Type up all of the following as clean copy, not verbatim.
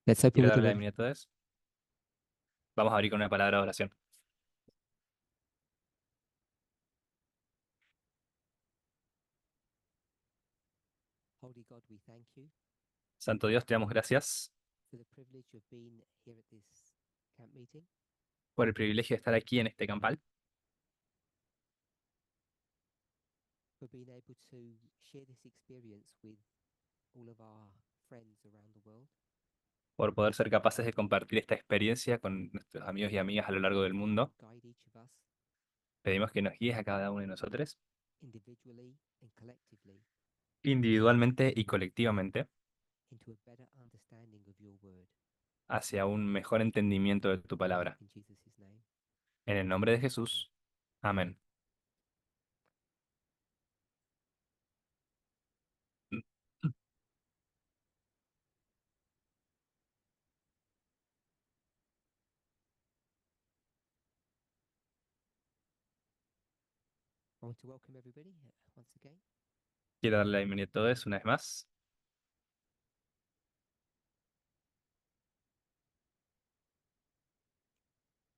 Let's open Quiero with a darle la word. bienvenida a todos. Vamos a abrir con una palabra de oración. Holy God, we thank you Santo Dios, te damos gracias for the privilege of being here at this camp meeting. por el privilegio de estar aquí en este campal, For being able to share this experience with all of our friends around the world. por poder ser capaces de compartir esta experiencia con nuestros amigos y amigas a lo largo del mundo. Guide each of us Pedimos que nos guíes a cada uno de nosotros, individually and collectively individualmente y colectivamente, into a better understanding of your word. hacia un mejor entendimiento de tu palabra. In Jesus' name. En el nombre de Jesús. Amén. I want to welcome everybody once again. Quiero darle la bienvenida a todos una vez más.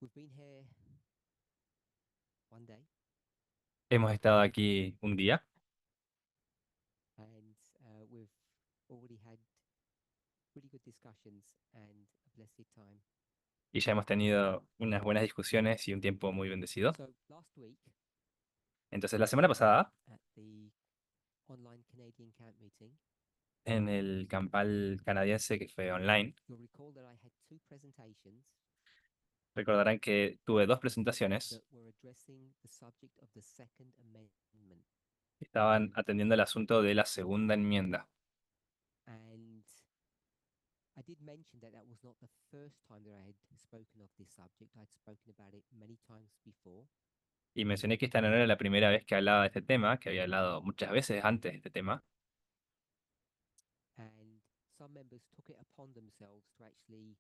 We've been here one day Hemos estado aquí un día and we've already had really good discussions and a blessed time. y ya hemos tenido unas buenas discusiones y un tiempo muy bendecido. So last week Entonces, la semana pasada, at the online Canadian camp meeting, en el campal canadiense que fue online, you'll recall that I had two presentations recordarán que tuve dos presentaciones that were addressing the subject of the Second Amendment. que estaban atendiendo el asunto de la segunda enmienda. And I did mention that that was not the first time that I had spoken of this subject. I'd spoken about it many times before. Y mencioné que esta no era la primera vez que hablaba de este tema, que había hablado muchas veces antes de este tema, And some members took it upon themselves to actually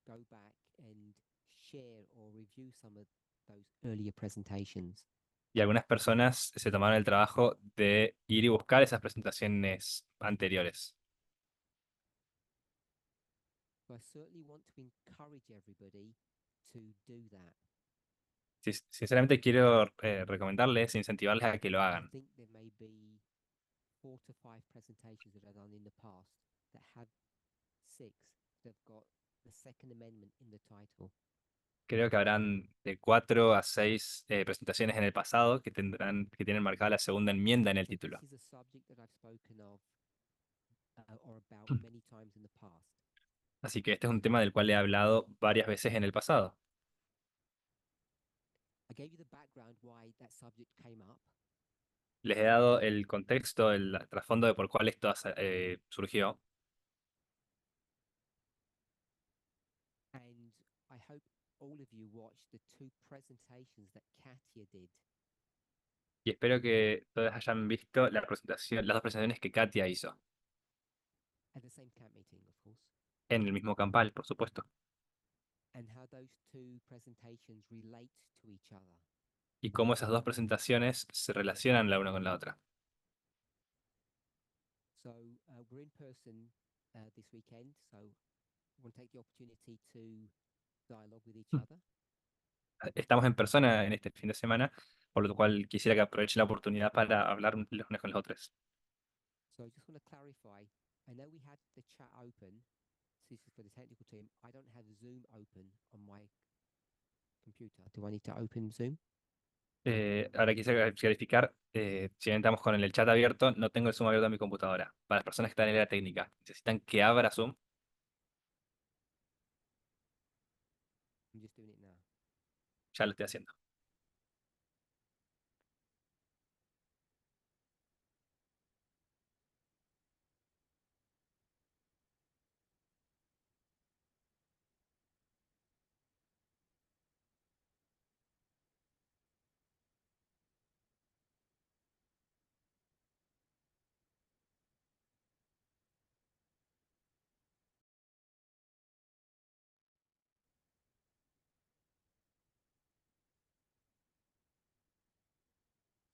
go back and share or review some of those earlier presentations. y algunas personas se tomaron el trabajo de ir y buscar esas presentaciones anteriores. So I certainly want to encourage everybody to do that. Sinceramente quiero recomendarles, incentivarles a que lo I hagan. think there may be 4 to 5 presentations that I've done in the past that have 6 that have got the Second Amendment in the title. Creo que habrán de 4 a 6 presentaciones en el pasado que tienen marcada la segunda enmienda en el So título. this is a subject that I've spoken of or about many times in the past. Así que este es un tema del cual he hablado varias veces en el pasado. I gave you the background why that subject came up. Les he dado el contexto, el trasfondo de por cuál esto surgió. And I hope all of you watched the 2 presentations that Katia did. Y espero que todos hayan visto las dos presentaciones que Katia hizo At the same camp meeting, of course, en el mismo campal, por supuesto. and how those 2 presentations relate to each other. Y cómo esas dos presentaciones se relacionan la una con la otra. So we're in person this weekend, so we want to take the opportunity to dialogue with each other. Estamos en persona en este fin de semana, por lo cual quisiera que aprovechen la oportunidad para hablar los unos con los otros. So I just want to clarify, I know we had the chat open, so this is for the technical team. I don't have Zoom open on my computer. Do I need to open Zoom? Ahora quisiera clarificar, si bien estamos con el chat abierto, no tengo el Zoom abierto en mi computadora. Para las personas que están en la técnica, necesitan que abra Zoom. I'm just doing it now. Ya lo estoy haciendo.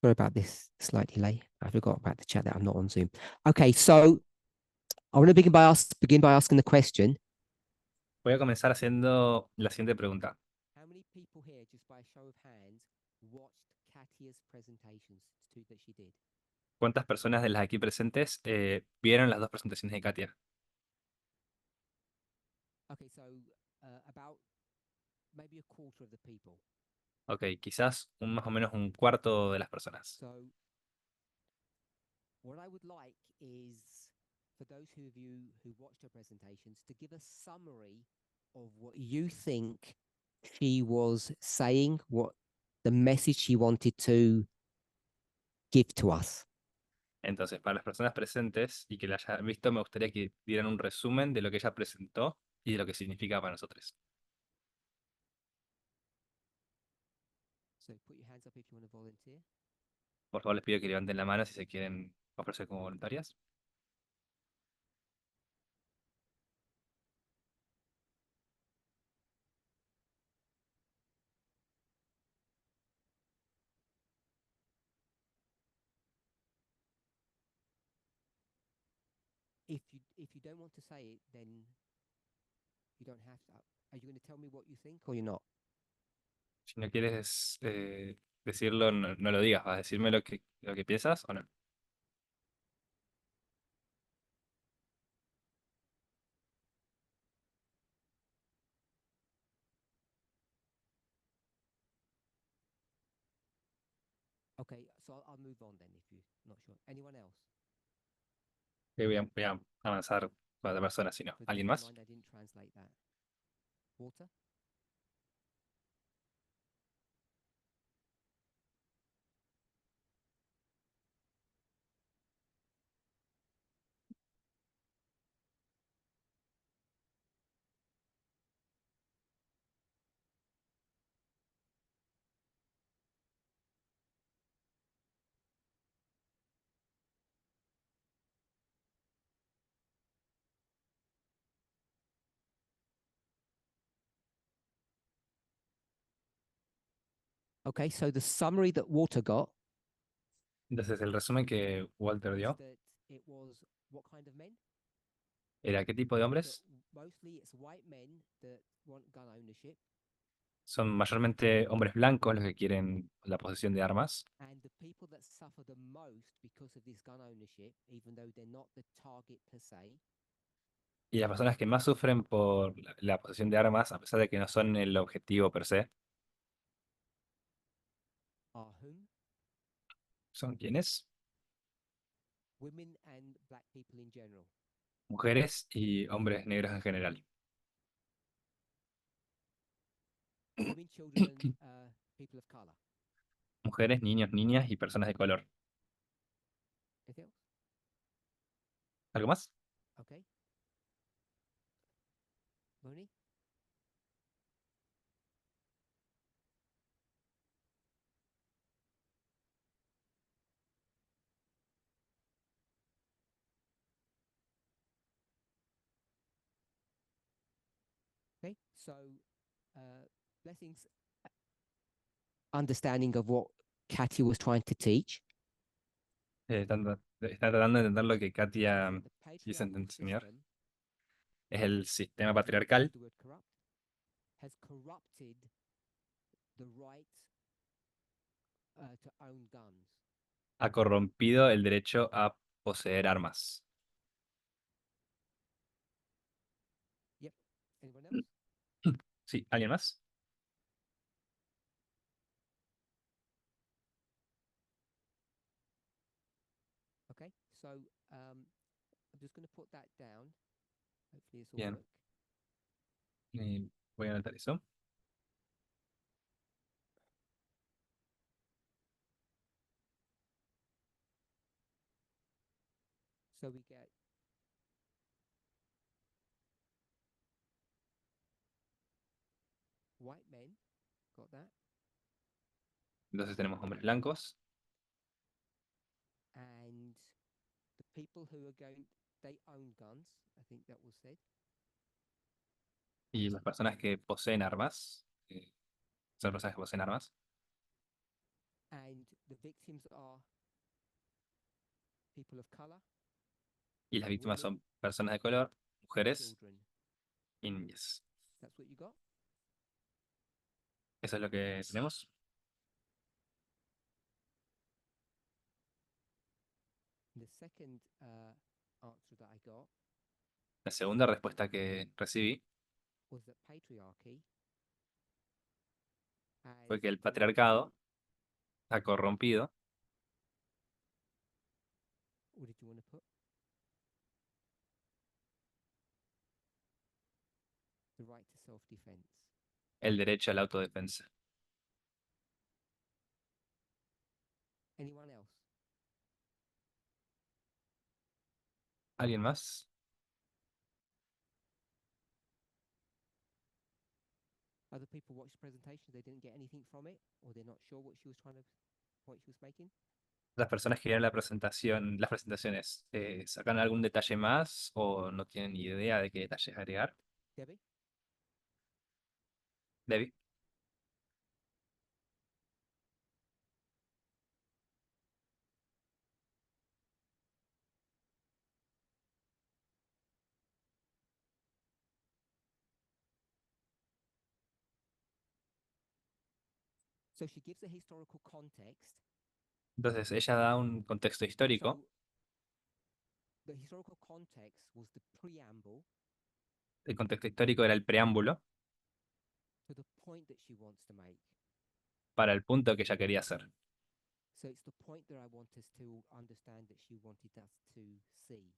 Sorry about this slight delay. I forgot about the chat that I'm not on Zoom. Okay, so I want to begin by asking the question: Voy a comenzar haciendo la siguiente pregunta. How many people here, just by a show of hands, watched Katya's presentations that she did? ¿Cuántas personas de las aquí presentes vieron las dos presentaciones de Katia? Okay, so about maybe a quarter of the people. Ok, quizás más o menos un cuarto de las personas. So what I would like is for those of you who watched her presentations to give a summary of what you think she was saying, what the message she wanted to give to us. Entonces, para las personas presentes y que la hayan visto, me gustaría que dieran un resumen de lo que ella presentó y de lo que significa para nosotros. So put your hands up if you want to volunteer. Por favor, les pido que levanten la mano si se quieren ofrecer como voluntarias. If you don't want to say it, then you don't have to. Are you going to tell me what you think or you're not? Si no quieres decirlo, no, no lo digas. ¿Vas a decirme lo que piensas o no? Okay, so I'll move on then if you're not sure. Anyone else? Voy a avanzar con otra persona, si no. So ¿Alguien just bear in más? mind I didn't translate that. Water? Okay, so the summary that Water got Entonces, el resumen que Walter was dio that it was what kind of men? era qué tipo de That hombres. mostly it's white men that want gun ownership, Son mayormente hombres blancos los que quieren la posesión de armas. and the people that suffer the most because of this gun ownership, even though they're not the target per se, Y las personas que más sufren por la posesión de armas, a pesar de que no son el objetivo per se, are whom? son quienes? Women and black people in general. Mujeres y hombres negros en general. Women, children, and people of color. Mujeres, niños, niñas y personas de color. Anything else? ¿Algo más? Okay. Moni? Okay. So, blessings. Understanding of what Katia was trying to teach. Está tratando de entender lo que Katia The quiso patriarchal enseñar. system, Es el sistema use patriarcal. the word corrupt, has corrupted the right to own guns. Ha corrompido el derecho a poseer armas. Yep. Anyone else? Sí, ¿alguien más? Okay. So, I'm just going to put that down. Hopefully, this will Bien, work. voy a anotar eso. So we get white men. Got that? Entonces tenemos hombres blancos And the people who are going, they own guns. I think that was said. y las personas que poseen armas. Son personas que poseen armas. And the victims are people of color, Y las víctimas women, son personas de color, and mujeres children. y niñas. what you got? Eso es lo que tenemos. The second answer that I got La segunda respuesta que recibí was that patriarchy fue has que el corrupted. patriarcado ha corrompido What did you want to put? The right to self-defense. el derecho a la autodefensa. Anyone else? ¿Alguien más? Other people watched the presentation, they didn't get anything from it, or they're not sure what she was trying to point she was making. Las personas que vieron la presentación, las presentaciones, ¿sacan algún detalle más o no tienen ni idea de qué detalles agregar? Debbie? Debbie. So she gives a historical context. Entonces ella da un contexto histórico. So the historical context was the preamble El contexto histórico era el preámbulo to the point that she wants to make. para el punto que ella quería hacer. So it's the point that I want us to understand that she wanted us to see.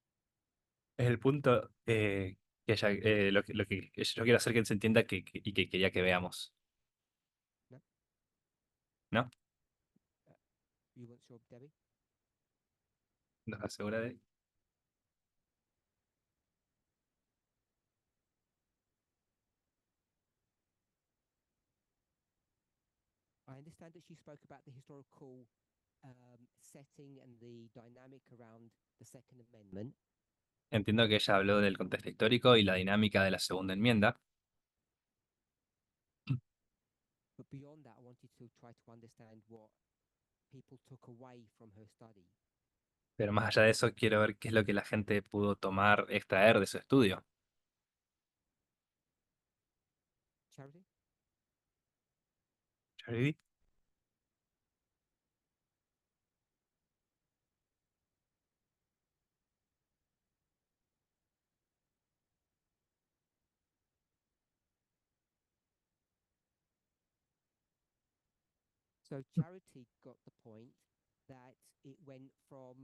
Es el punto que ella, lo que yo quiero hacer que se entienda y que quería que veamos. No? ¿No? You weren't sure, Debbie? ¿No estás segura de? I understand that she spoke about the historical setting and the dynamic around the Second Amendment. Entiendo que ella habló del contexto histórico y la dinámica de la segunda enmienda. But beyond that, I wanted to try to understand what people took away from her study. Pero más allá de eso, quiero ver qué es lo que la gente pudo tomar, extraer de su estudio. Charity? Charity. So Charity got the point that it went from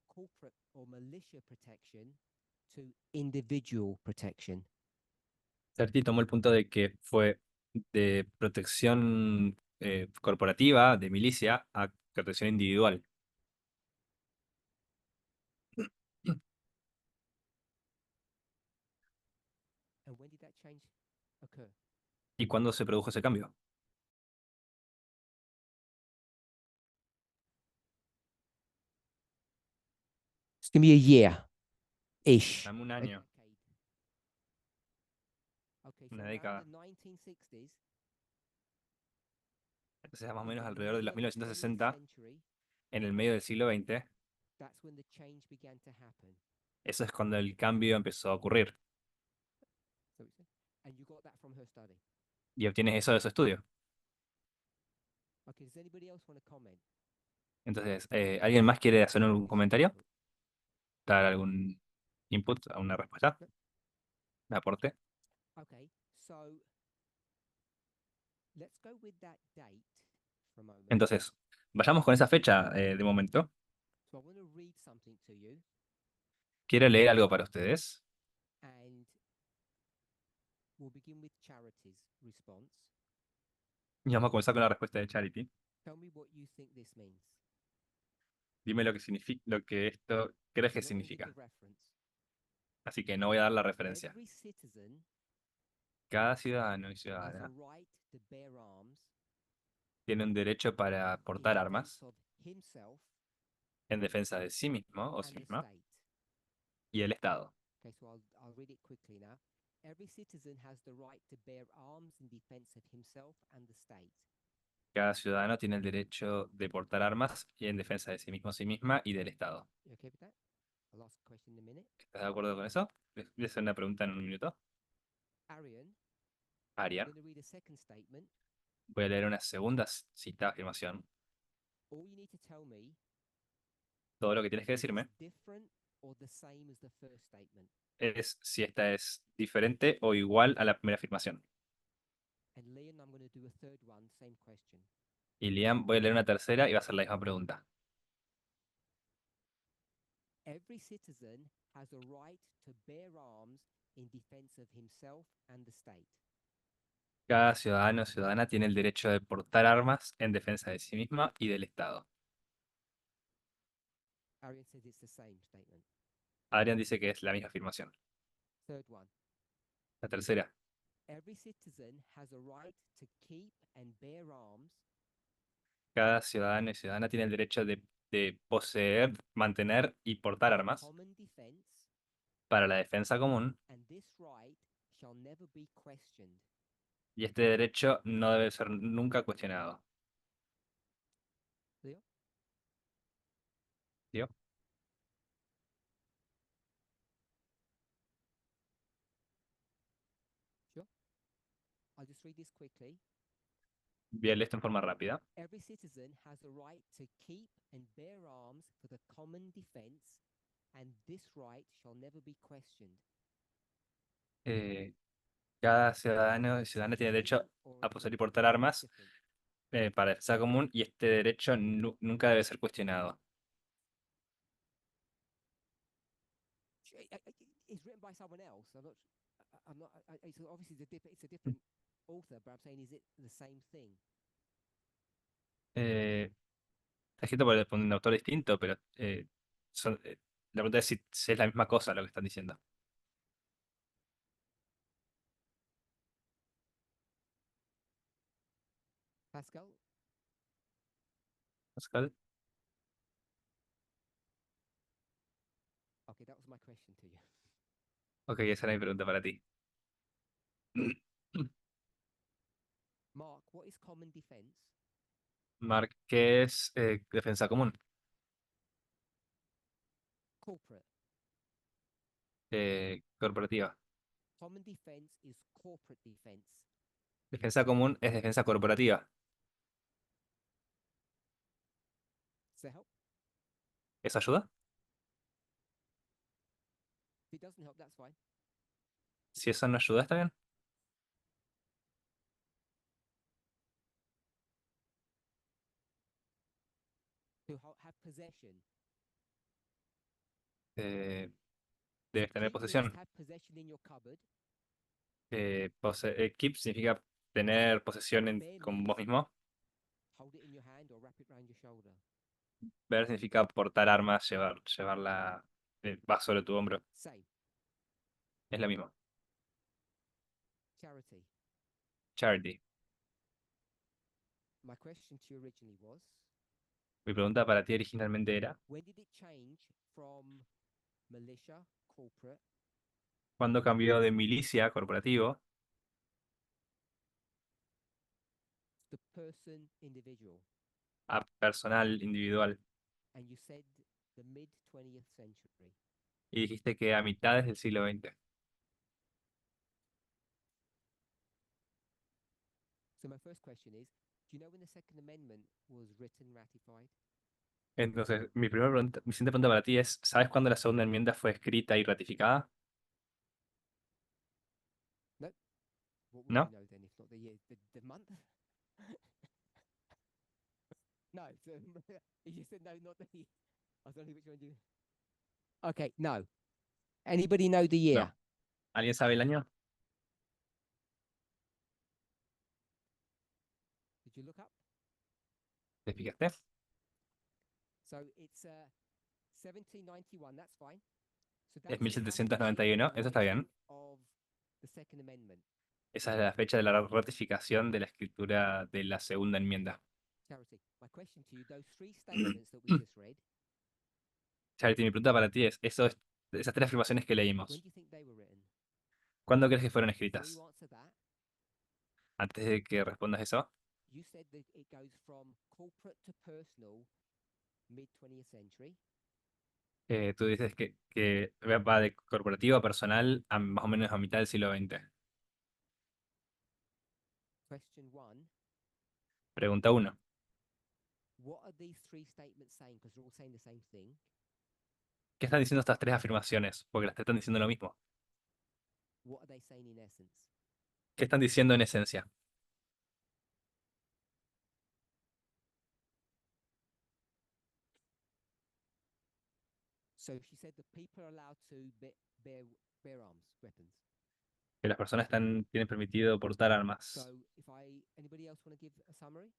corporate or militia protection to individual protection. Charity tomó el punto de que fue de protección corporativa, de milicia, a protección individual. And when did that change occur? ¿Y cuándo se produjo ese cambio? Just give me a year-ish. Dame un A año, decade. Okay, so una around década. the 1960s, Entonces, más o in menos the alrededor de los middle of the 20th 1960, century, en el medio del siglo XX, that's when the change began to happen. eso es cuando el cambio empezó a ocurrir. So it's, and you got that from her study. Y obtienes eso de su estudio. Okay, does anybody else want to comment? Entonces, ¿alguien más quiere hacer un comentario? ¿Dar algún input a una respuesta? ¿Un aporte? Okay, so let's go with that date for a moment. Entonces, vayamos con esa fecha de momento. So I want to read something to you, Quiero leer algo para ustedes. and we'll begin with Charity's response. Y vamos a comenzar con la respuesta de Charity. Tell me what you think this means. Dime lo que significa, lo que esto crees que I'm not gonna give significa. the reference. Así que no voy a dar la So referencia. every citizen Cada ciudadano y has a ciudadana right to bear arms tiene un derecho para in portar defense armas of himself en defensa de sí mismo o and sí the misma state. y el Estado. Okay, so I'll read it quickly now. Every citizen has the right to bear arms in defense of himself and the state. Cada ciudadano tiene el derecho de portar armas y en defensa de sí mismo, sí misma y del Estado. You okay with that? I'll ask a question in a minute. ¿Estás de acuerdo con eso? ¿Les hacer una pregunta en un minuto? Arian, Arian. I'm going to read a second statement. Voy a leer una segunda cita de afirmación. All you need to tell me Todo lo que tienes que if decirme it's different or the same as the first statement. es si esta es diferente o igual a la primera afirmación. And Liam, I'm going to do a third one, same question. Y Liam, voy a leer una tercera y va a ser la misma pregunta. Every citizen has a right to bear arms in defense of himself and the state. Cada ciudadano o ciudadana tiene el derecho de portar armas en defensa de sí misma y del Estado. Arian says it's the same statement. Adrián dice que es la misma afirmación. Third one. La tercera. Every citizen has a right to keep and bear arms Cada ciudadano y ciudadana tiene el derecho de poseer, mantener y portar for armas common defense, para la defensa común, and this right shall never be questioned. y este derecho no debe ser nunca cuestionado. Leo? ¿Tío? Sure. I'll just read this quickly. Voy a leer esto en forma rápida. Every citizen has a right to keep and bear arms for the common defense, and this right shall never be questioned. Cada ciudadano y ciudadana tiene derecho Or a is poseer y it portar armas different? para defensa común y este derecho nunca debe ser cuestionado. It's written by someone else. I'm not. It's obviously it's a different author, but I'm saying, is it the same thing? Eh, Está escrito por un autor distinto, pero la pregunta es si es la misma cosa lo que están diciendo. Pascal? Pascal. Okay, that was my question to you. Ok, esa era mi pregunta para ti. Mark, what is common defense? Mark, ¿qué es defensa común? Corporate. Corporativa. Common defense is corporate defense. Defensa común es defensa corporativa. Does that help? ¿Eso ayuda? If it doesn't help, that's fine. Si eso no ayuda, está bien. To have possession. Debes So tener keep means posesión. have possession in your cupboard. Keep significa tener posesión Bear con means vos mismo. hold it in your hand or wrap it around your shoulder. Ver significa portar armas, llevarla, va sobre tu hombro. Same. Es lo mismo. Charity. Charity. My question to you originally was, Mi pregunta para ti originalmente era, when did it change from militia, corporate, ¿cuándo cambió de milicia, corporativo, to person, individual? a personal, individual? And you said the mid 20th century. Y dijiste que a mitades del siglo XX. So my first question is, do you know when the Second Amendment was written, ratified? Entonces, mi siguiente pregunta para ti es, ¿sabes cuándo la segunda enmienda fue escrita y ratificada? What would ¿No? you know then, if not the year, the month? No, so you just said no, not the year. I was wondering which one you. Okay, no. Anybody know the year? No. ¿Alguien sabe el año? Did you look up? ¿Te fijaste? So it's 1791. That's fine. So Es that's the 1791, eso está bien. of the Second Amendment. Esa es la fecha de la ratificación de la escritura de la segunda enmienda. Charity. My question to you: those three statements that we just read. Charity, mi pregunta para ti es, esas tres afirmaciones que When leímos, do you think they were written? ¿cuándo crees que fueron Before escritas? you answer that, Antes de que respondas eso, you said that it goes from corporate to personal, mid 20th century. tú dices que va de corporativo a personal a más o menos a mitad del siglo XX. Question one. Pregunta 1. What are these three statements saying? Because they're all saying the same thing. ¿Qué están diciendo estas tres afirmaciones? Porque las tres están diciendo lo mismo. What are they saying in essence? ¿Qué están diciendo en esencia? So she said that people are allowed to bear arms, weapons. Que las personas tienen permitido portar armas. So anybody else want to give a summary?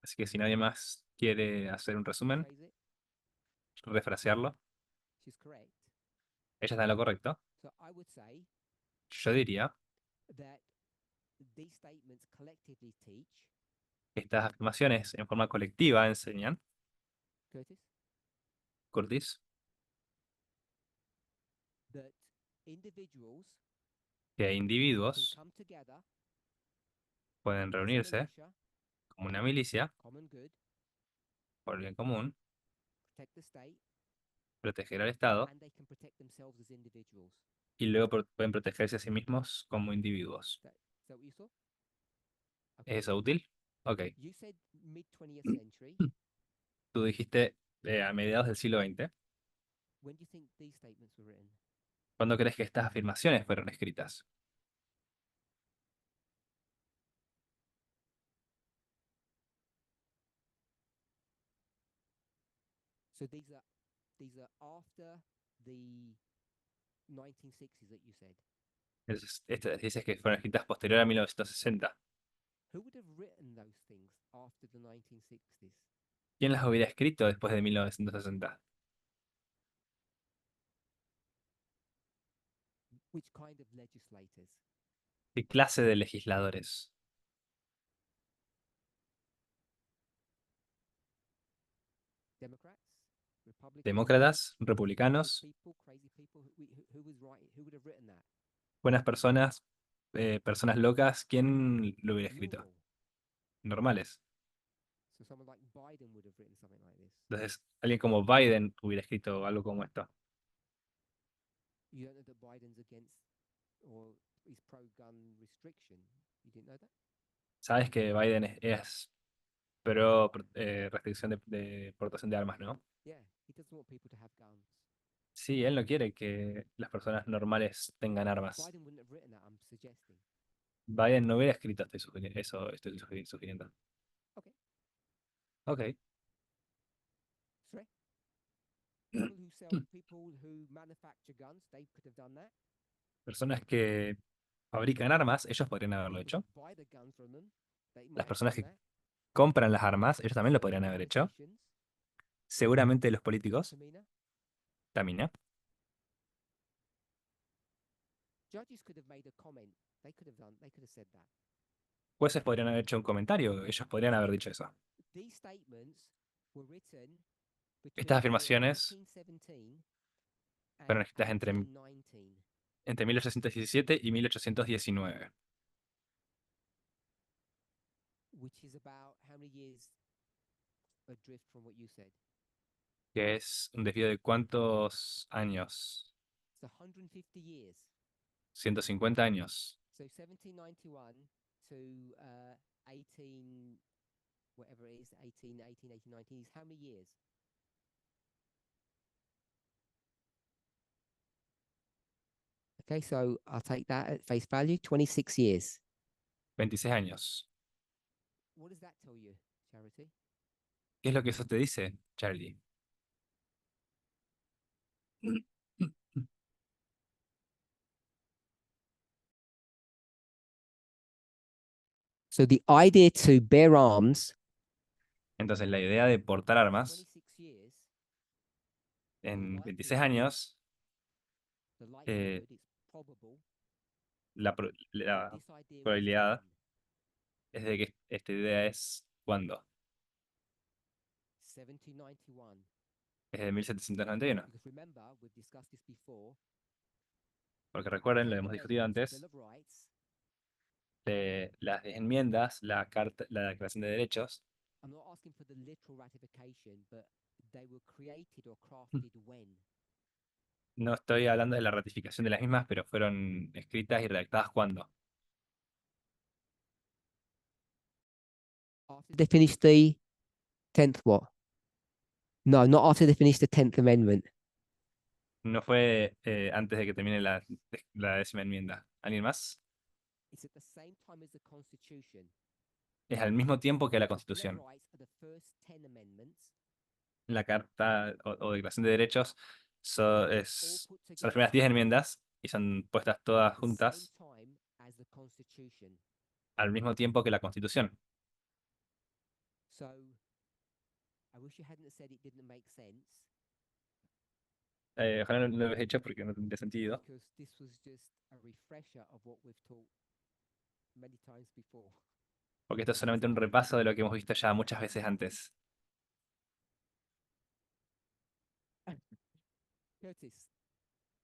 Así que si nadie más quiere hacer un resumen, Phrase it. refrasearlo, She's correct. ella está en lo correcto. So I would say Yo diría that these statements collectively teach, que estas afirmaciones en forma colectiva enseñan, Curtis, Curtis, that individuals que can individuos come together pueden as a reunirse militia, como una milicia common good, por el bien común, protect the state, proteger al Estado and they can protect themselves as individuals. y luego pueden protegerse a sí mismos como individuos. Is that what you saw? ¿Es eso útil? Ok. You said mid 20th century. Tú dijiste a mediados del siglo XX. When do you think these statements were written? ¿Cuándo crees que estas afirmaciones fueron escritas? So these are after the 1960s that you said. Dices que fueron escritas posterior a 1960. Who would have written those things after the 1960s? ¿Quién las hubiera escrito después de 1960? Which kind of legislators? ¿Qué clase de legisladores? Democrats? Republicans? ¿Demócratas? Good ¿Republicanos? people, crazy people? Who was writing? Who would have written that? ¿Buenas personas? ¿Personas locas? ¿Quién lo hubiera escrito? Normal. Normales. So someone like Biden would have written something like this. Entonces, alguien como Biden hubiera escrito algo como esto. You don't know that Biden's against or is pro-gun restriction. You didn't know that? Sabes que Biden es pro restricción de portación de armas, ¿no? Yeah, he doesn't want people to have guns. Sí, él no quiere que las personas normales tengan armas. Biden wouldn't have written that, I'm suggesting. Biden no hubiera escrito, eso estoy sugiriendo. Okay. Ok. Sorry? People who manufacture guns, they could have done that. Personas que fabrican armas, ellos podrían haberlo People hecho. who buy the gun from them, they might Las have personas done que that. compran las armas, ellos también lo podrían haber hecho. Politicians, Seguramente los políticos, Tamina. también, ¿eh? Judges could have made a comment. They could have said that. Jueces podrían haber hecho un comentario, ellos podrían haber dicho eso. These statements were written Estas between afirmaciones 1817 fueron and escritas entre 1819. 1817 y 1819, Which is about how many years adrift from what you said? que es un desvío de ¿cuántos años? So 150 years. 150 años. So 1791 to 18, whatever it is, 18, 19 is how many years? Okay, so I'll take that at face value, 26 years. 26 años. What does that tell you, Charity? ¿Qué es lo que eso te dice, Charlie? So the idea to bear arms Entonces, la idea de portar armas 26 years, en 26 años, the likelihood, eh, it's probable la that this idea was probabilidad when? es de que esta idea es ¿cuándo? 1791. Es de 1791. Because remember, we've discussed this before. Porque recuerden, lo the hemos discutido Amendments, antes, Bill of Rights, las enmiendas, la Declaración de Derechos, I'm not asking for the literal ratification, but they were created or crafted when? no estoy hablando de la ratificación de las mismas, pero fueron escritas y redactadas ¿cuándo? After they finished the 10th what? No, not after they finished the 10th Amendment. No fue antes de que termine la 10ª enmienda. ¿Alguien más? It's at the same time as the Constitution. Es al mismo tiempo que la Bill of Constitución. Rights are the first 10 amendments, La Carta o Declaración de Derechos all son put las together primeras 10 enmiendas y son puestas todas at the same juntas time as the Constitution. al mismo tiempo que la Constitución. So I wish you hadn't said it didn't make sense Ojalá no lo hubieras hecho porque no tendría sentido. because this was just a refresher of what we've taught many times before. Porque esto es solamente un repaso de lo que hemos visto ya muchas veces antes. Curtis,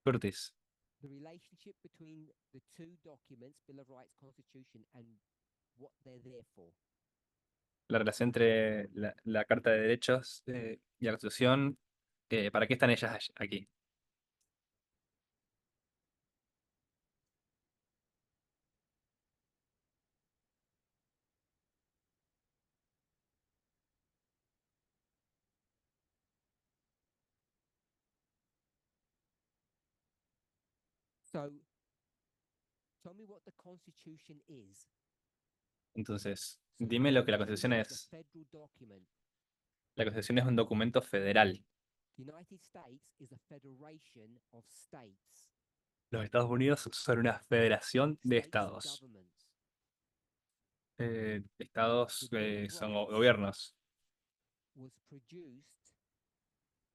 Curtis, the relationship between the two documents, Bill of Rights, Constitution, and what they're there for. la relación entre la Carta de Derechos y la Constitución, ¿para qué están ellas aquí? So tell me what the Constitution is. Entonces, So the dime lo que la Constitución Constitution is a es. federal document. La Constitución es un documento federal. The United States is a federation of states. Los Estados Unidos son una federación de States are estados. governments. Estados The Bill of son Rights gobiernos. was produced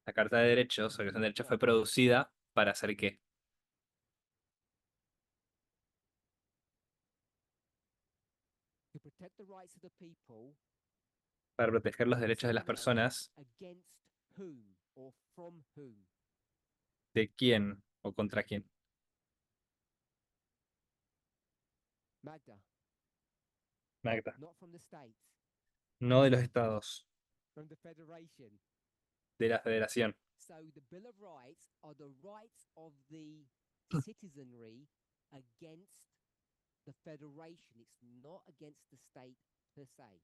La Carta de Derechos, o Declaración de Derechos, fue producida para hacer qué? to protect the rights of the people. Para proteger los derechos de las Consider now, personas. against whom or from whom? ¿De quién o contra quién? Magda, Magda. not from the states, No de los estados, from the federation. de la federación. So the Bill of Rights are the rights of the citizenry against the federation. It's not against the state per se.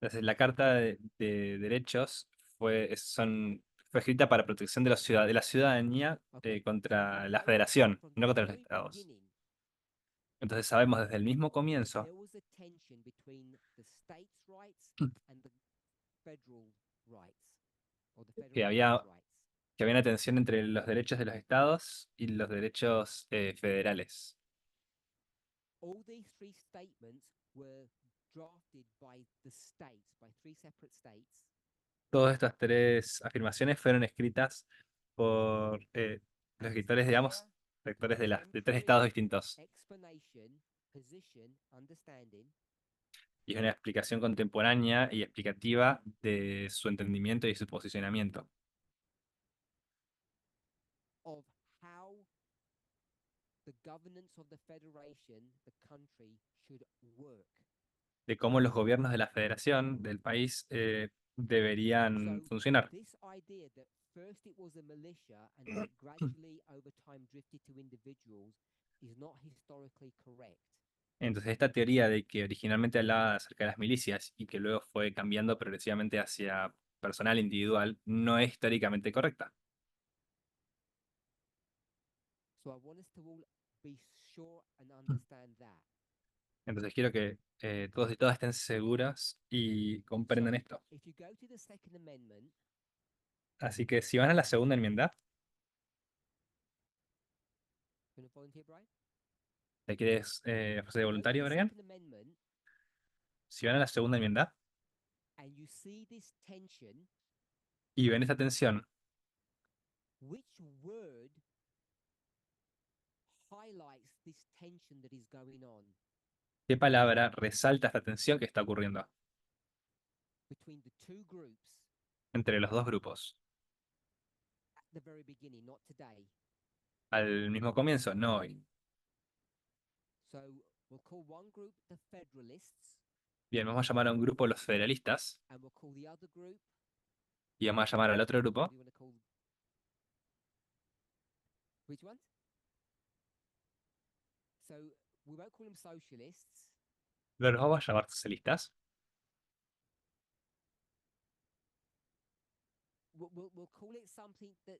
Entonces, la Carta de Derechos fue escrita para protección de, de la ciudadanía Okay. contra la Know federación, from no the contra los very estados. beginning, Entonces sabemos desde el mismo comienzo there was a tension between the states' rights and the federal rights, or the que federation's rights. había una tensión entre los derechos de los estados y los derechos federales. All these three statements were drafted by the states, by three separate states. Todas estas tres afirmaciones fueron escritas por los escritores, digamos, Clear, lectores de tres estados distintos. explanation, position, understanding Y es una explicación contemporánea y explicativa de su entendimiento y su posicionamiento. of how the governance of the federation, the country, should work. De cómo los gobiernos de la federación, del país, deberían So funcionar. this idea that first it was a militia and then it gradually over time drifted to individuals is not historically correct. Entonces, esta teoría de que originalmente hablaba acerca de las milicias y que luego fue cambiando progresivamente hacia personal individual, no es históricamente correcta. So I want us to all be sure and understand that. Entonces, quiero que todos y todas estén seguras y comprendan So esto. if you go to the Second Amendment, Así que si van a la segunda enmienda, gonna volunteer, Brian? ¿te quieres ofrecer de Go to voluntario, the Brian? Second Amendment Si van a la segunda enmienda and you see this tension, y ven esta tensión, which word highlights this tension that is going on ¿qué palabra resalta esta tensión que está ocurriendo between the two groups entre los dos grupos? at the very beginning, not today? Al mismo comienzo, no hoy. So we'll call one group the Federalists Bien, vamos a llamar a un grupo los federalistas and we'll call the other group, y vamos a llamar al otro what grupo, do you want to call which ones? So we won't call them socialists, los vamos a llamar socialistas we'll call it something that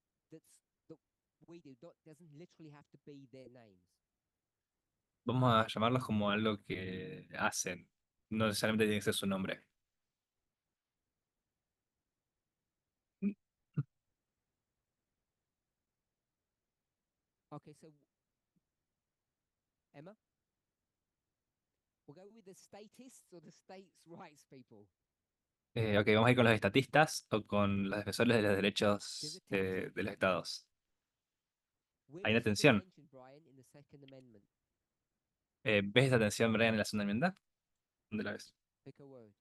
we do. Doesn't literally have to be their names. Vamos a llamarlos como algo que hacen. No necesariamente tiene que ser su nombre. Okay, so Emma, we'll go with the statists or the states' rights people. Ok, vamos a ir con los estatistas o con los defensores de los There's derechos a tension. de los estados. Where Hay do you una see the tensión. tension, Brian, in the Second Amendment? ¿Ves esa tensión, Brian, en la segunda enmienda? ¿Dónde la ves? Pick a word.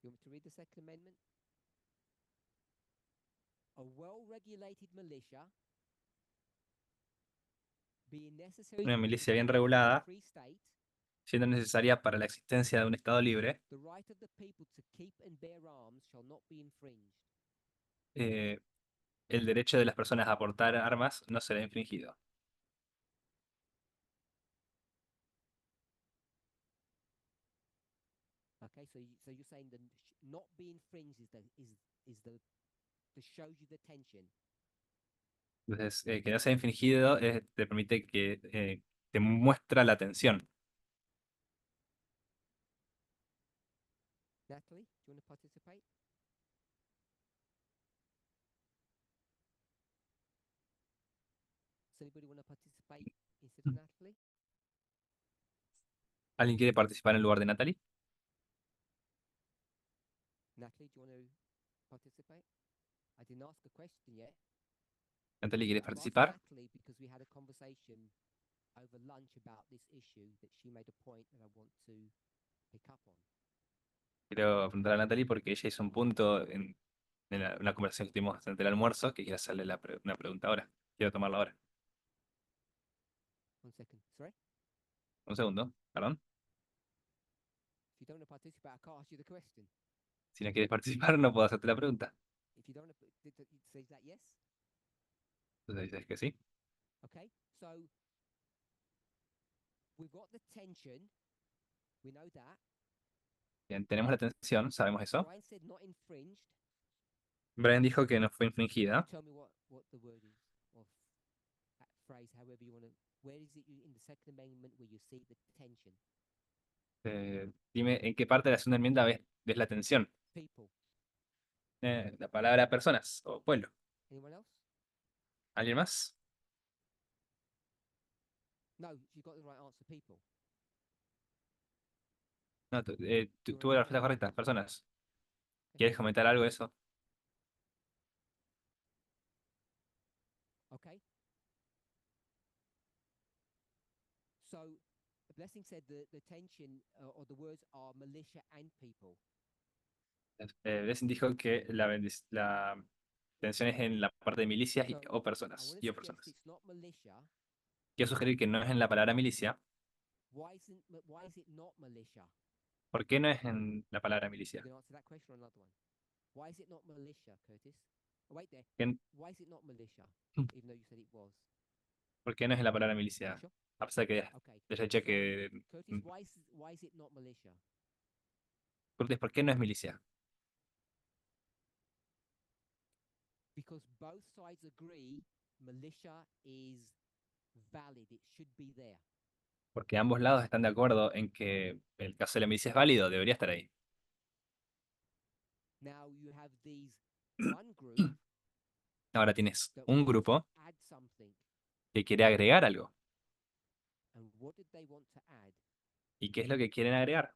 You want me to read the Second Amendment? A well-regulated militia being necessary Una for the milicia bien existence of a regulada, free state, siendo necesaria para la existencia de un Estado libre, the right of the people to keep and bear arms shall not be infringed. eh, el derecho de las personas a portar armas no será infringido. Okay, so you're saying that not be infringed is the that shows you the tension. Entonces, que no sea infringido te permite que te muestra la tensión. Natalie, do you want to participate? Does anybody want to participate instead of Natalie? ¿Alguien quiere participar en lugar de Natalie? Natalie, do you want to participate? I didn't ask a question yet. Natalie, ¿quieres I've asked participar? Natalie because we had a conversation over lunch about this issue that she made a point that I want to pick up on. Quiero preguntar a Natalie porque ella hizo un punto en una conversación que tuvimos durante el almuerzo que quiero hacerle una pregunta ahora. Quiero tomarla ahora. 1 second. Sorry? Un segundo, perdón. If you don't want to participate, I can't ask you the question. Si no quieres participar, no puedo hacerte la pregunta. If you don't want to, say that yes? Entonces dices que sí. Okay, so we've got the tension. We know that. Bien, tenemos la tensión, sabemos eso. Brian said not infringed. Brian dijo que no fue infringida. Tell me what the word is, or that phrase, however you want to. Where is it in the Second Amendment where you see the tension? Dime en qué parte de la segunda enmienda ves la tensión. People. La palabra personas o pueblo. Anyone else? ¿Alguien más? No, you got the right answer. People. No, tuve la respuesta correcta. Personas. ¿Quieres comentar algo de eso? Okay. So, Blessing said the tension or the words are militia and people. Blessing dijo que la tensión es en la parte de milicias o I personas. want to Y o suggest personas. it's not militia. Quiero sugerir que no es en la palabra milicia. Why is it not militia? ¿Por qué no es en la palabra milicia? You can answer that question or another one. Why is it not militia, Curtis? Oh, wait there. ¿Quién- Why is it not militia? Even though you said it was. ¿Por qué no es en la palabra milicia? Sure. A pesar que Okay. les he dicho So, que... Curtis, why is it not militia? Curtis, ¿por qué no es milicia? Because both sides agree militia is valid. It should be there. Porque ambos lados están de acuerdo en que el caso de la milicia es válido, debería estar ahí. Now you have these one group Ahora tienes that un wants to grupo add something. que quiere agregar algo. And what did they want to add? ¿Y qué es lo que quieren agregar?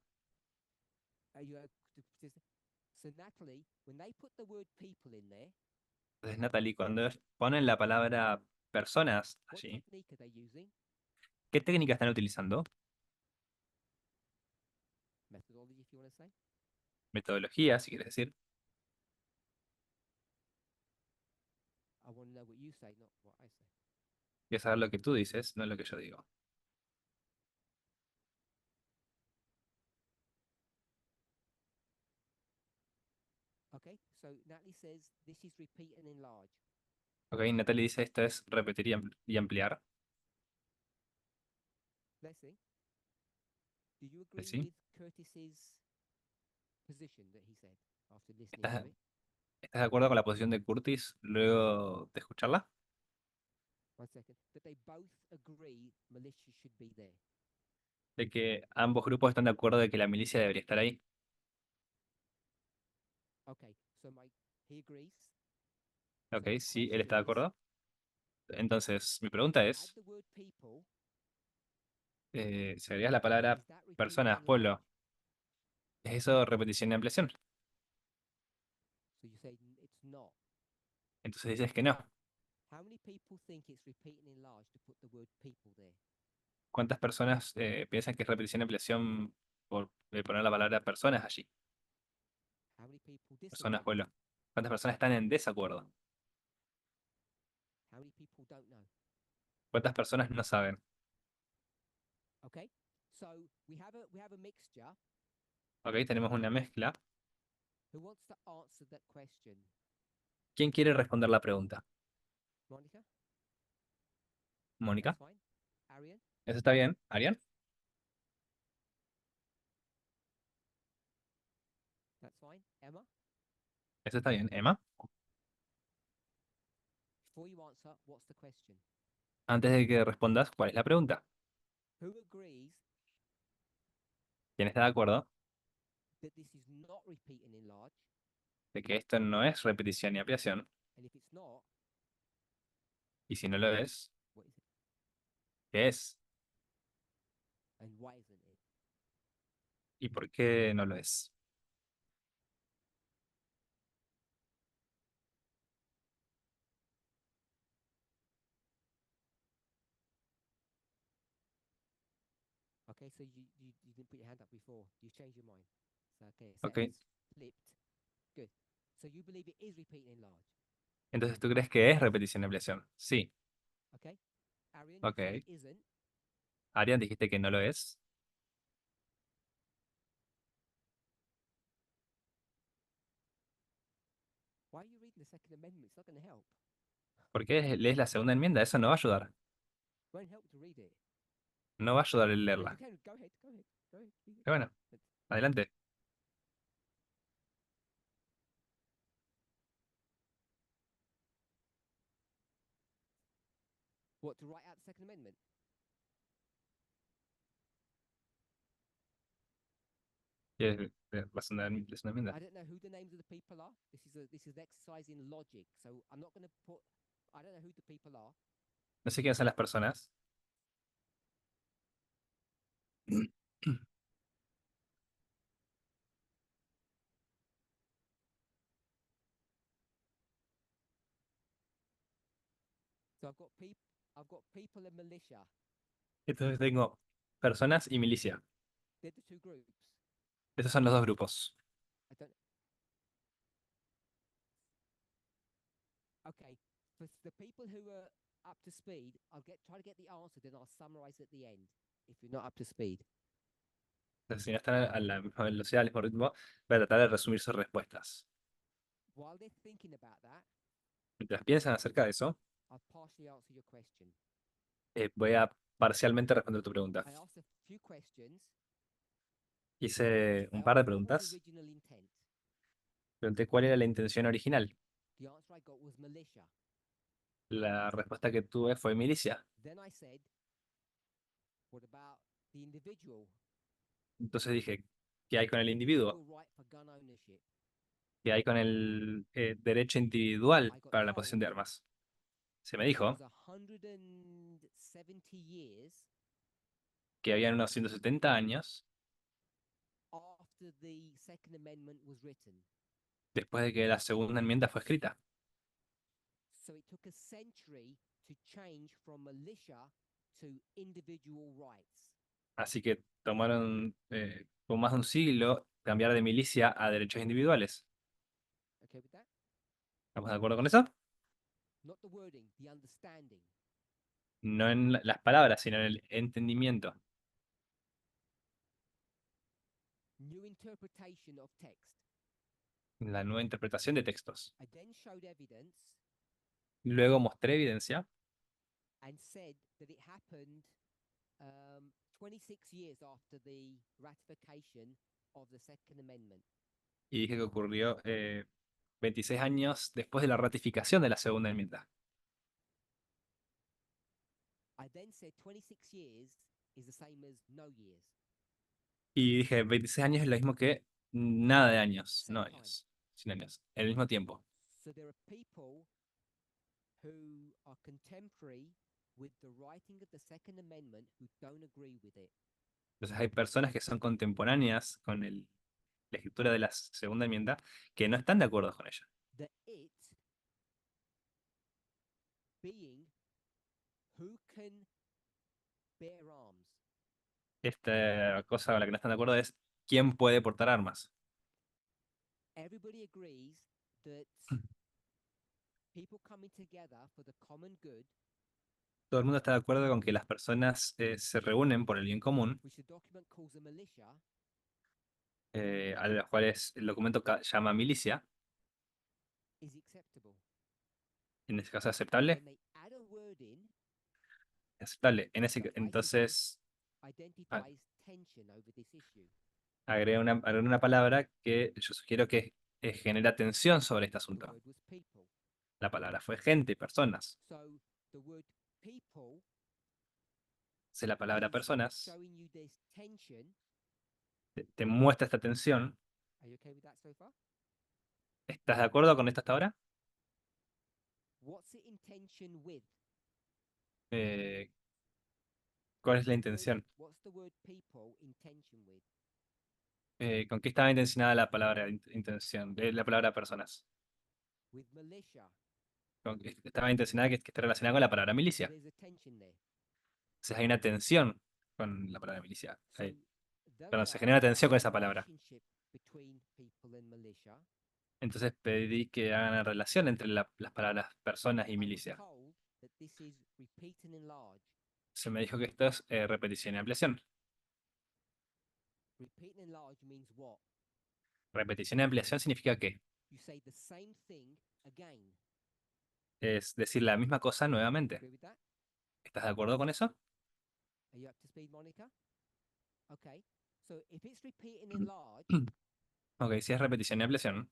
So Natalie, when they put the word people in there, Entonces, Natalie, cuando ponen la palabra personas what allí, technique are they using? ¿qué técnica están utilizando? Methodology, if you want to say. Metodología, si quieres decir. I want to know what you say, not what I say. Quiero saber lo que tú dices, no lo que yo digo. Okay, so Natalie says this is repeat and enlarge. Ok, Natalie dice esto es repetir y ampliar. Blessing, do you agree Sí. with Curtis's position that he said after listening ¿Estás, to it? estás de acuerdo con la posición de Curtis luego de escucharla? One second. That they both agree militia should be there. De que ambos grupos están de acuerdo de que la milicia debería estar ahí. Okay, so he agrees. Ok, So the sí, él está question de is, acuerdo. Entonces, mi pregunta add es, the word people. si agregas la palabra Is that repeating personas, in large? pueblo, ¿es eso repetición y ampliación? So you say it's not. Entonces dices que no. How many people think it's repeating in large to put the word people there? ¿Cuántas personas piensan que es repetición y ampliación por poner la palabra personas allí? How many people Personas, disagree? pueblo. ¿Cuántas personas están en desacuerdo? How many people don't know? ¿Cuántas personas no saben? Okay, so we have a mixture. Ok, tenemos una mezcla. Who wants to answer that question? ¿Quién quiere responder la pregunta? Monica? ¿Mónica? That's fine. Arian? ¿Eso está bien? ¿Arián? That's fine. Emma? ¿Eso está bien? ¿Emma? Before you answer, what's the question? Antes de que respondas, ¿cuál es la pregunta? Who agrees ¿Quién está de acuerdo that this is not repeating in large? de que esto no es repetición ni ampliación? And if it's not, Y si no lo es, what is it? ¿qué es? And why isn't it? ¿Y por qué no lo es? Okay, so you didn't put your hand up before. You changed your mind. So okay, so Ok, it's flipped. Good. So you believe it is repeating in large. entonces ¿tú crees que es repetición y ampliación? Sí. Okay. Arian, you said Ok. it isn't. Arián, dijiste que no lo es. Why are you reading the Second Amendment? It's not going to help. ¿Por qué lees la segunda enmienda? Eso no va a ayudar. Won't help to read it. No va a ayudar el But you leerla. can go ahead. Go ahead. Go ahead. Read it. Pero bueno, But adelante. what to write out the Second Amendment? ¿Quieres leer la segunda enmienda? I don't know who the names of the people are. This is an exercise in logic. So I'm not going to put. I don't know who the people are. No sé quiénes son las personas. So I've got people and militia. Entonces tengo personas y milicia. They're the two groups. Esos son los dos grupos. I don't. Okay. For the people who are up to speed, try to get the answer. Then I'll summarize at the end. If you're not up to speed. Entonces, si no están a la misma velocidad, al mismo ritmo, voy a tratar de resumir sus respuestas. While they're thinking about that, Mientras piensan acerca de eso, I'll partially answer your question. voy a parcialmente responder tu pregunta. I asked a few questions. Hice I un par de asked what was the preguntas. original intent. Pregunté cuál era la intención original. The answer I got was militia. La respuesta que tuve fue milicia. Then I said, what about the individual? Entonces dije, ¿qué hay con el individuo? Individual right for gun ownership. ¿Qué hay con el derecho individual I got para la posesión told de armas? Se me it dijo was 170 years que habían unos 170 años after the Second Amendment was written. después de que la segunda enmienda fue escrita. So it took a century to change from militia to individual rights. Así que tomaron con más de un siglo cambiar de milicia a derechos individuales. Okay with that? ¿Estamos de acuerdo con eso? Not the wording, the understanding. No en las palabras, sino en el entendimiento. New interpretation of text. La nueva interpretación de textos. I then showed evidence Luego mostré evidencia and said that it happened 26 years after the ratification of the Second Amendment. y dije que ocurrió 26 años después de la ratificación de la segunda enmienda. I then said 26 years is the same as no years. Y dije, 26 años es lo mismo que nada de años, no Same time. años, sin años, el mismo tiempo. So there are people who are contemporary with the writing of the Second Amendment who don't agree with it. Entonces hay personas que son contemporáneas con la escritura de la segunda enmienda que no están de acuerdo con ella. The it being who can bear arms. Esta cosa con la que no están de acuerdo es quién puede portar armas. Everybody agrees that people coming together for the common good, Todo el mundo está de acuerdo con que las personas se reúnen por el bien común, which the document calls a militia, a las cuales el documento llama milicia, is acceptable. en este caso aceptable, When they add a word in aceptable. that Entonces identifies tension over this issue. agregué una palabra que yo sugiero que genera tensión sobre este The asunto. word was people. La palabra fue gente, personas. So the word people Si la palabra is personas showing you this tension. te muestra esta tensión, Are you okay with that so far? ¿estás de acuerdo con esto hasta ahora? What's it in tension with? Eh, ¿Cuál es la intención? What's the word people in tension with? ¿Con qué estaba intencionada la palabra intención? La palabra personas. With militia. Estaba intencionada que esté relacionada con la palabra So milicia. there's a tension there. Entonces hay una tensión con la palabra milicia. So Perdón, se genera tensión con esa palabra. relationship between people and militia. Entonces pedí que hagan la relación entre las palabras personas y I was milicia. told that this is repeat and enlarge. Se me dijo que esto es repetición y ampliación. Repeat and enlarge means what? Repetición y ampliación significa que You say the same thing again. es decir la misma cosa nuevamente. Agree with that? ¿Estás de acuerdo con eso? Are you up to speed, Monica? Okay. So if it's repeat and enlarge, Ok, si es repetición y ampliación,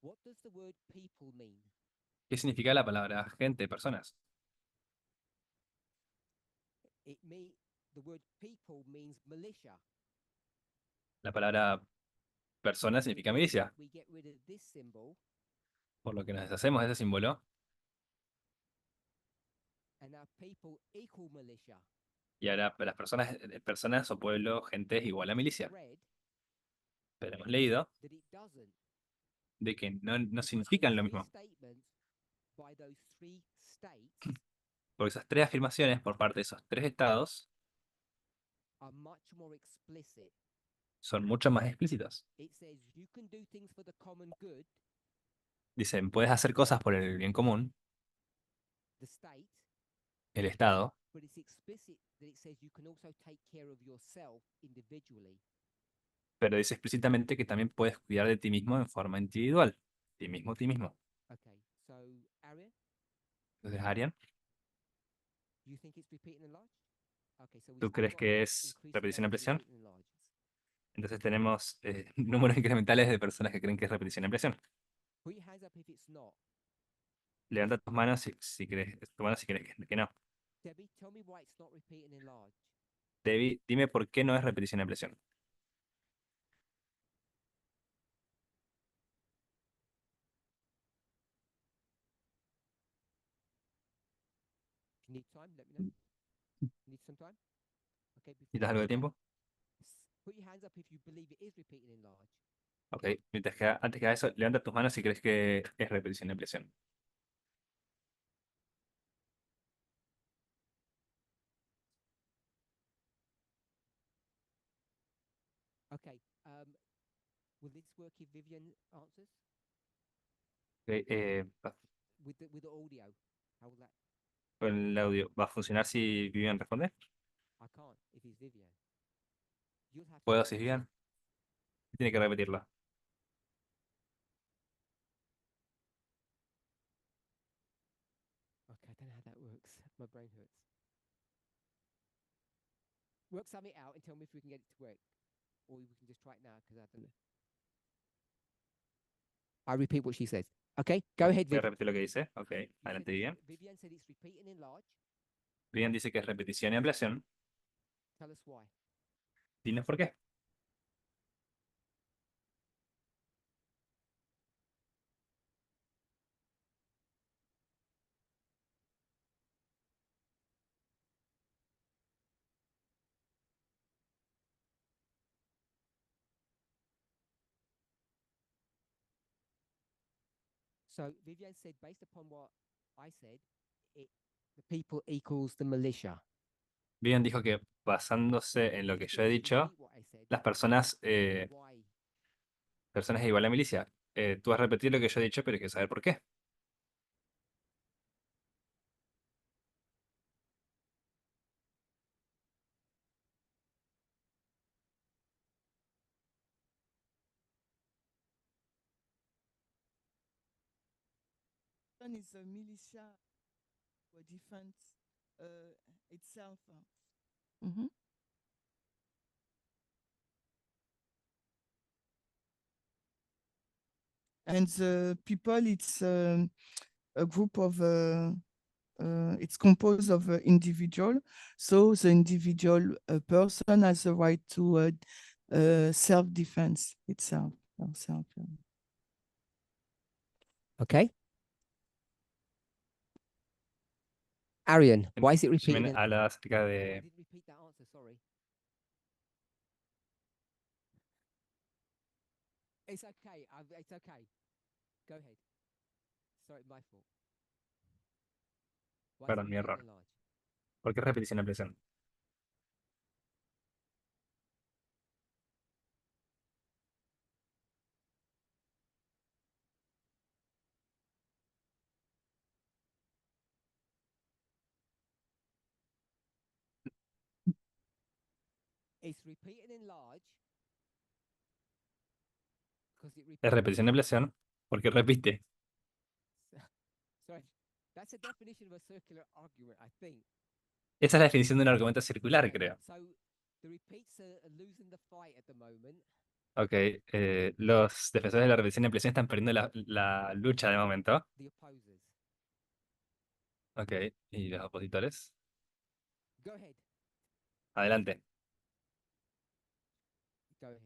what does the word people mean? ¿qué significa la palabra gente, personas? The word people means militia. La palabra persona significa milicia, We get rid of this symbol por lo que nos deshacemos de ese símbolo and now people equal militia. y ahora las personas o pueblo, gente es igual a milicia. Read Pero hemos leído that it doesn't. de que no significan lo Three mismo. statements by those three states Porque esas tres afirmaciones por parte de esos tres estados are much more explicit. son mucho más explícitos. It says you can do things for the common good, Dicen, puedes hacer cosas por el bien común, the state, el estado, but it's explicit that it says you can also take care of yourself individually. pero dice explícitamente que también puedes cuidar de ti mismo en forma individual. Ti mismo, ti mismo. Okay, so Arian, Entonces, Arian, you think it's repeat and enlarge? Okay, so ¿tú I've crees got que es increasing repetición y numbers of ampliación? repeat and enlarges. Entonces tenemos números incrementales de personas que creen que es repetición y ampliación. Put your hands up if it's not. Levanta tus manos si crees, tu mano si crees que no. Debbie, tell me why it's not repeat and enlarge. Debbie, dime por qué no es repetición y ampliación. If you need time, let me know. Need some time? Okay, ¿Necesitas algo de tiempo? put your hands up if you believe it is repeat and enlarge. Ok, antes que haga eso, levanta tus manos si crees que es repetición y ampliación. Okay, will this work if Vivian answers? Ok, With the audio? How will that? con el audio, ¿va a funcionar si Vivian responde? I can't if it's Vivian. You'll have to ¿Puedo repeat si it. Vivian? Tiene que repetirlo. Okay, I don't know how that works. My brain hurts. Work something out and tell me if we can get it to work. Or we can just try it now because I don't know. I repeat what she says. Okay, go Ok, ahead, voy a Viv. repetir lo que dice. Ok, You said adelante, it's, Vivian. Vivian said it's repeat and enlarge. Vivian dice que es repetición y ampliación. Tell us why. Dinos por qué. So Vivian said, based upon what I said, it the people equals the militia. Vivian dijo que basándose en lo que Just yo he dicho, repeat what I said. las personas, Why? personas es igual a la milicia. Tú has repetido lo que yo he dicho, pero hay que saber por qué. One is a militia for defense itself. Mhm. And the people, it's a group of, it's composed of individual. So the individual person has the right to self-defense itself. Self, Okay. Arian, why is it repeated? Jimen habla acerca I de... didn't repeat that answer, sorry. It's okay. It's okay. Go ahead. Sorry, my fault. Why is it Perdón, mi repeat error. and enlarge? ¿Por qué repetición y ampliación? It's repeat and enlarge because it Es repeats. repetición y ampliación porque repite. Sorry, that's a definition of a circular argument, I think. Esa es la definición de un argumento circular, creo. So the repeats are losing the fight at the moment. Ok, los defensores de la repetición y ampliación están perdiendo la lucha de momento. The opposers. Ok, y los opositores. Go ahead. Adelante. Go ahead.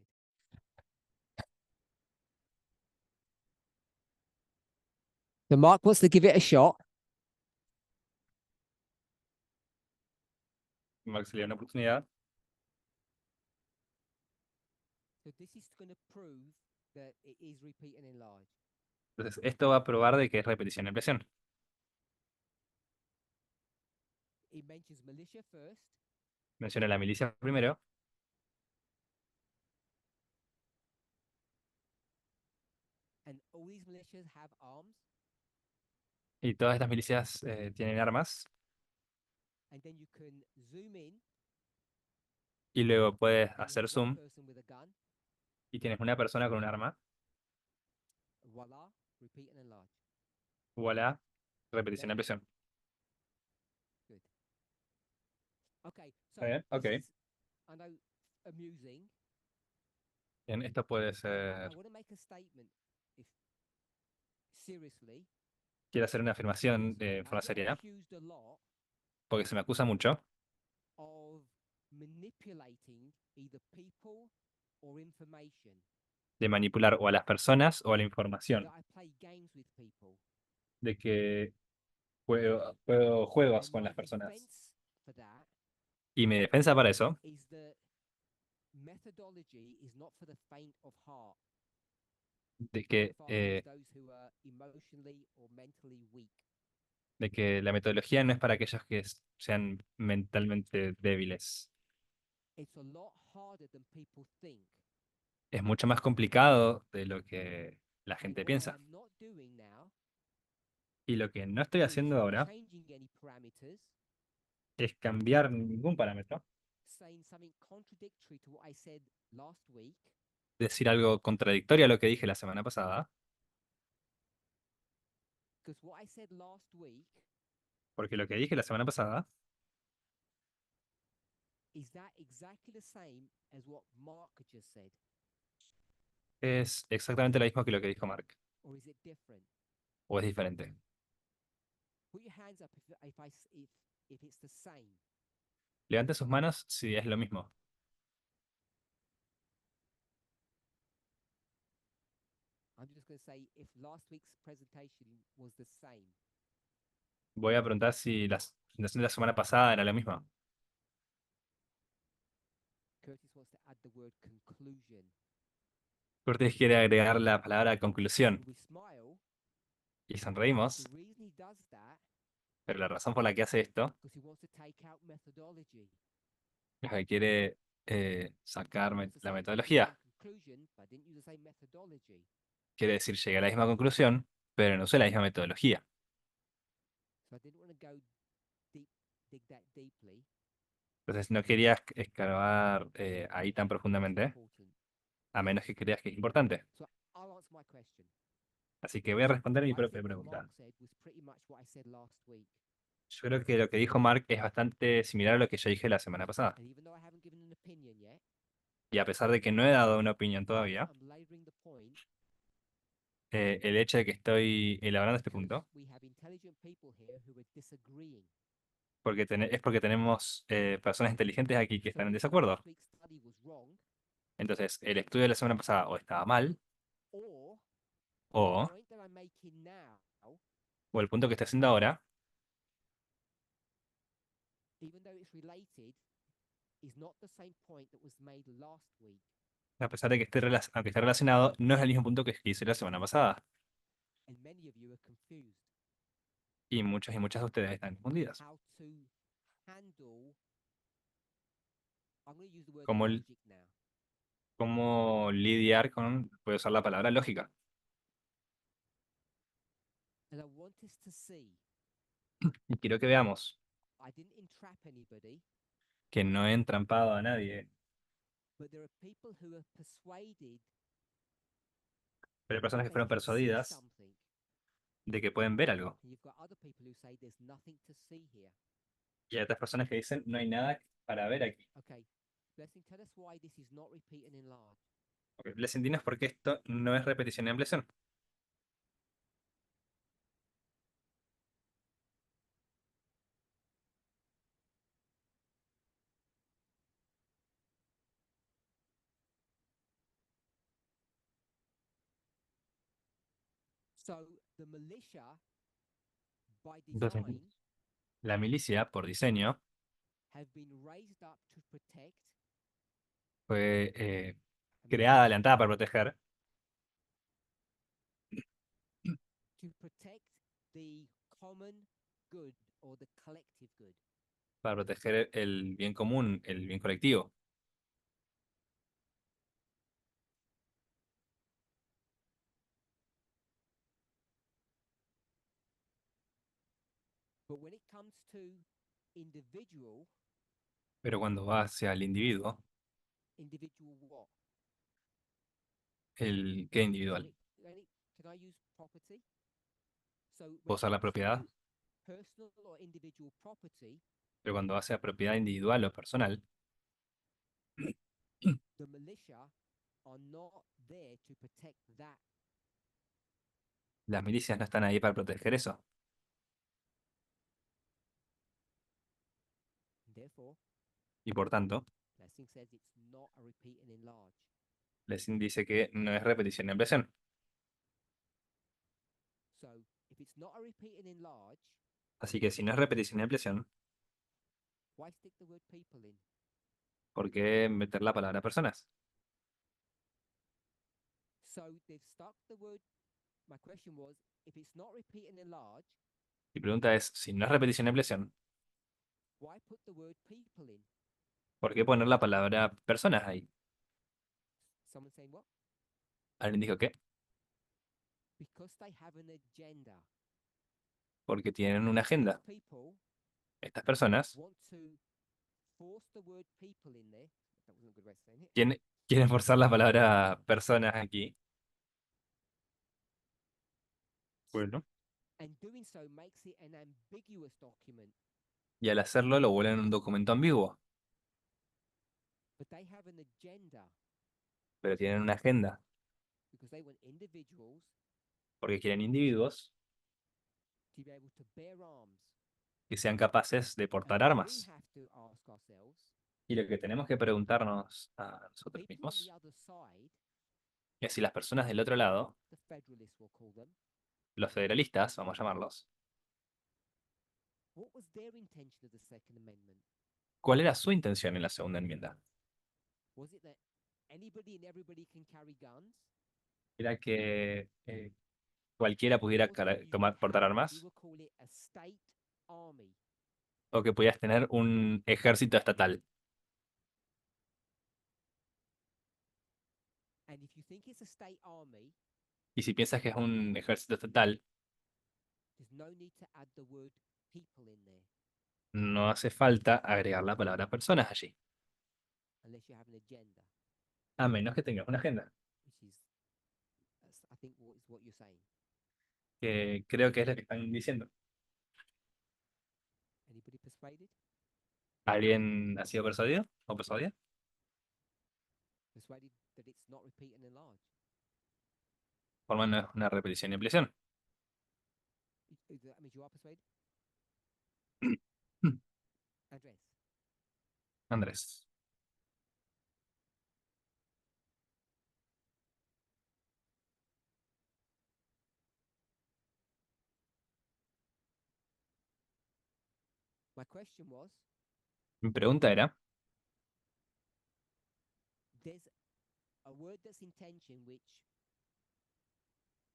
So Mark wants to give it a shot. Max le dio una oportunidad. So this is going to prove that it is repeat and enlarge. Entonces, esto va a probar de que es repetición y ampliación. It mentions militia first, Menciona la milicia primero. and all these militias have arms. Y todas estas milicias tienen armas. And then you can zoom in. Y luego puedes And you hacer have one zoom. person with a gun. Y tienes una persona con un arma. Voila, repeat and enlarge. Voilà. Repetición y ampliación. Good. Okay, so Está bien, this ok. is, I know, amusing. Bien, esto puede I ser... want to make a statement. If seriously, Quiero hacer una afirmación de I forma get seria. accused a lot Porque se me acusa mucho of manipulating either people or information. de manipular o a las personas o a la información. That I play games with people. De que juego juegos And con my las personas. defense for that Y mi defensa para eso is that methodology is not for the faint of heart. de que, For those who are emotionally or mentally weak. de que la metodología no es para aquellos que sean mentalmente débiles. It's a lot harder than people think. Es mucho más complicado de lo que la And gente what I piensa. am not doing now Y lo que no estoy is haciendo ahora changing any parameters, es cambiar ningún parámetro, saying something contradictory to what I said last week, decir algo contradictorio a lo que dije la semana pasada, because what I said last week porque lo que dije la semana pasada is that exactly the same as what Mark just said. es exactamente lo mismo que lo que dijo Mark. or is it different? ¿O es diferente? Put your hands up if it's the same. Levante sus manos si es lo mismo. I'm just going to say if last week's presentation was the same. Voy a preguntar si la presentación de la semana pasada era lo mismo. Curtis wants to add the word conclusion. Curtis quiere agregar la palabra conclusión. We smile. Y sonreímos, The reason he does that pero la razón por la que hace esto because he wants to take out methodology. es que quiere sacar He wants to la say, metodología. conclusion, but didn't use the same methodology. Quiere decir, llegué a la misma conclusión, pero no usé la misma metodología. So I didn't want to go dig that deeply. Entonces no quería escarbar ahí tan It's profundamente, important. a menos que creas que es importante. So I'll answer my question. Así que voy a responder mi I propia think what pregunta. Mark said was pretty much what I said last week. Yo creo que lo que dijo Mark es bastante similar a lo que yo dije la semana pasada. And even though I haven't given an opinion yet, Y a pesar de que no he dado una opinión todavía, I'm laboring the point el hecho de que estoy elaborando este because punto, we have intelligent people here who are disagreeing. es porque tenemos personas inteligentes aquí que So están en either desacuerdo. last week's study was wrong, Entonces, el estudio de la semana pasada o estaba mal, or o, the point that I'm making now, o el punto que estoy haciendo ahora, even though it's related, is not the same point that was made last week. a pesar de que aunque esté relacionado, no es el mismo punto que hice la semana pasada. And many of you are confused Y muchos y muchas de ustedes están confundidas. how to handle. I'm going to use the word Como logic now. cómo lidiar con, voy a usar la palabra lógica. And I want us to see Y quiero que veamos I didn't entrap anybody, que no he entrampado a nadie, but there are people who are persuaded pero hay personas que they fueron can see persuadidas something. de que pueden ver algo. And you've got other people who say there's nothing to see here. Y hay otras personas que dicen, no hay nada para ver aquí. Okay, Blessing, tell us why this is not repeat and enlarge. Ok, Blessing, dinos por qué esto no es repetición y ampliación. So the militia, by Entonces, design, la milicia, por diseño, have been raised up to protect. fue and creada, manage- adelantada para proteger, to protect the common good or the collective good. el bien común, el bien colectivo. But when it comes to individual, Pero cuando va hacia el individuo, individual what? el qué individual, Can I use property? So when puedo it usar la comes to propiedad, personal or individual property, pero cuando va hacia propiedad individual o personal, the militia are not there to protect that. las milicias no están ahí para proteger eso. Therefore, Y por tanto, Blessing says it's not a repeat and enlarge. Lessing dice que no es repetición y ampliación. So if it's not a repeat and enlarge, Así que si no es repetición y ampliación, why stick the word people in? ¿por qué meter la palabra personas? So they've stuck the word. My question was, if it's not repeat and enlarge, Mi pregunta es, si no es repetición y ampliación, why put the word people in? ¿por qué poner la palabra personas ahí? Someone saying what? ¿Alguien dijo qué? Because they have an agenda. Porque tienen una agenda. People Estas personas want to force the word people in there. That wasn't a good way of saying it. quieren forzar la palabra personas aquí. Bueno. And doing so makes it an ambiguous document. Y al hacerlo lo vuelven un documento ambiguo. But they have an agenda Pero tienen una agenda. because they want individuals porque quieren individuos to be able to bear arms. que sean capaces de And portar what we armas. have to ask ourselves, Y lo que tenemos que preguntarnos a nosotros people on mismos the other side, es si las personas del otro lado, the Federalists we'll call them, los federalistas, vamos a llamarlos, what was their intention of the Second Amendment? ¿cuál era su intención en la segunda enmienda? Was it that anybody and everybody can carry guns? ¿Era que cualquiera pudiera Or that you tomar, could portar have, we armas? will call it a state army? ¿O que pudieras tener un ejército estatal? And if you think it's a state army, Y si piensas que es un ejército estatal, there's no need to add the word people in there no hace falta agregar la palabra personas allí, unless you have an agenda, a menos que tengas una agenda, which is, I think, what you're saying. que creo que es lo que están diciendo. Anybody persuaded? ¿Alguien ha sido persuadido o persuadida? Persuaded that it's not repeat and enlarge? Forma no es una repetición y ampliación. That means you are persuaded? Andres? Andrés. My question was, Mi pregunta era, there's a word that's in tension which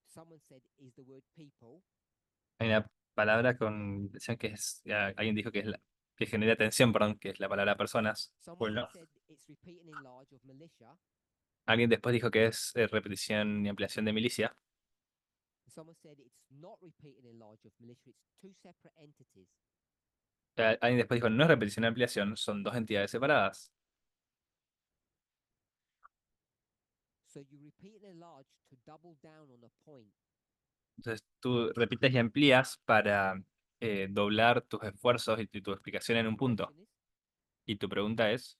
someone said is the word people, hay una palabra con intención que es, alguien dijo que es la, que genera tensión, perdón, que es la palabra personas, someone pueblo. said it's repeat and enlarge of militia, Alguien después dijo que es repetición y ampliación de milicia. and someone said it's not repeat and enlarge of militia, it's two separate entities. Alguien después dijo, no es repetición y ampliación, son dos entidades separadas. So you repeat and enlarge to double down on a point. Entonces tú repites y amplías para doblar tus esfuerzos y tu explicación en un punto. Question is, Y tu pregunta es,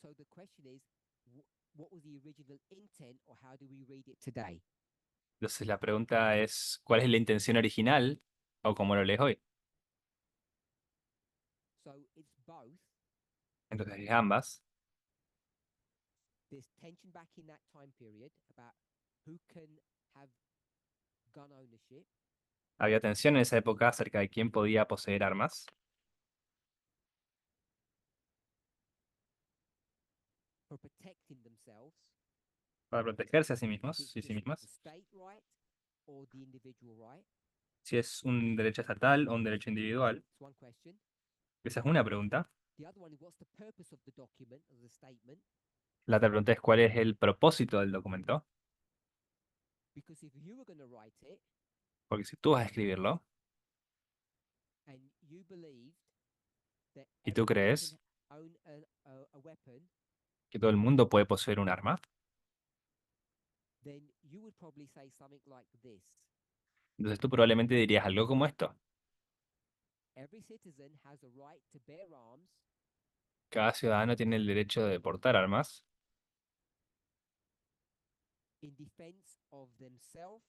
so the question is, what was the original intent, or how do we read it today? entonces la pregunta es, ¿cuál es la intención original o cómo lo lees hoy? So it's both. Entonces es ambas. There's tension back in that time period about who can have gun ownership, Había tensión en esa época acerca de quién podía poseer armas for protecting themselves. para protegerse a sí If mismos it's y sí the mismas. state right or the individual right. Si es un derecho estatal o un derecho individual. It's one question. Esa es una pregunta. The other one is, what's the purpose of the document, of the statement? La otra pregunta es, ¿cuál es el propósito del documento? Because if you were going to write it Porque si tú vas a escribirlo and you believed that y tú everybody crees can own a weapon, que todo el mundo puede poseer un arma, then you would probably say something like this. entonces tú probablemente dirías algo como esto. Every citizen has a right to bear arms Cada ciudadano tiene el derecho de portar armas in defense of themselves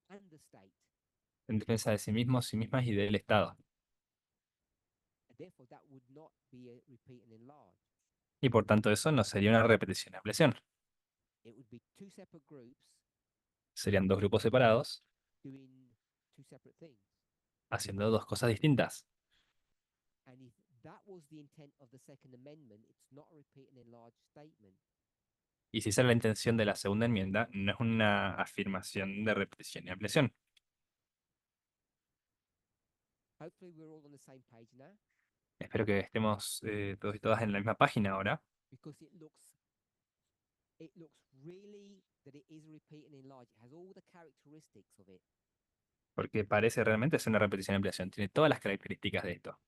and the state. en defensa de sí mismos, sí mismas y del Estado. And therefore, that would not be a repeat and enlarge. Y por tanto eso no sería una repetición de ampliación. It would be two separate groups Serían dos grupos separados doing two separate things. haciendo dos cosas distintas. And if that was the intent of the Second Amendment, it's not a repeat and enlarge statement. Y si esa es la intención de la segunda enmienda, no es una afirmación de repetición y ampliación. Hopefully, we're all on the same page now, Espero que estemos todos y todas en la misma página ahora, because it looks really that it is a repeat and enlarge. It has all the characteristics of it. porque parece realmente ser una repetición y ampliación. Tiene todas las características de esto.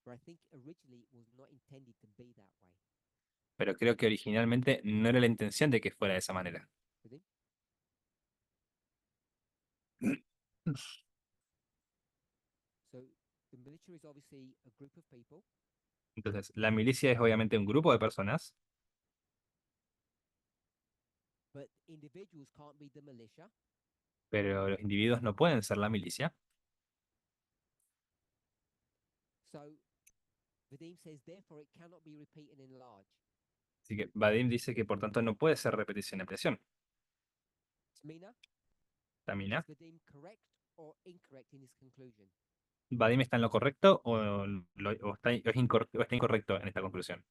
But I think originally it was not intended to be that way. Pero creo que originalmente no era la intención de que fuera de esa manera. With him? So the militia is obviously a group of people, Entonces, la milicia es obviamente un grupo de personas, but individuals can't be the militia. pero los individuos no pueden ser la milicia. So Vadim says, therefore, it cannot be repeated in large. Así que Vadim dice que por tanto no puede ser repetición ampliación. Tamina, Tamina, is Vadim correct or incorrect in his conclusion? ¿Vadim está en lo correcto o o está incorrecto en esta conclusión?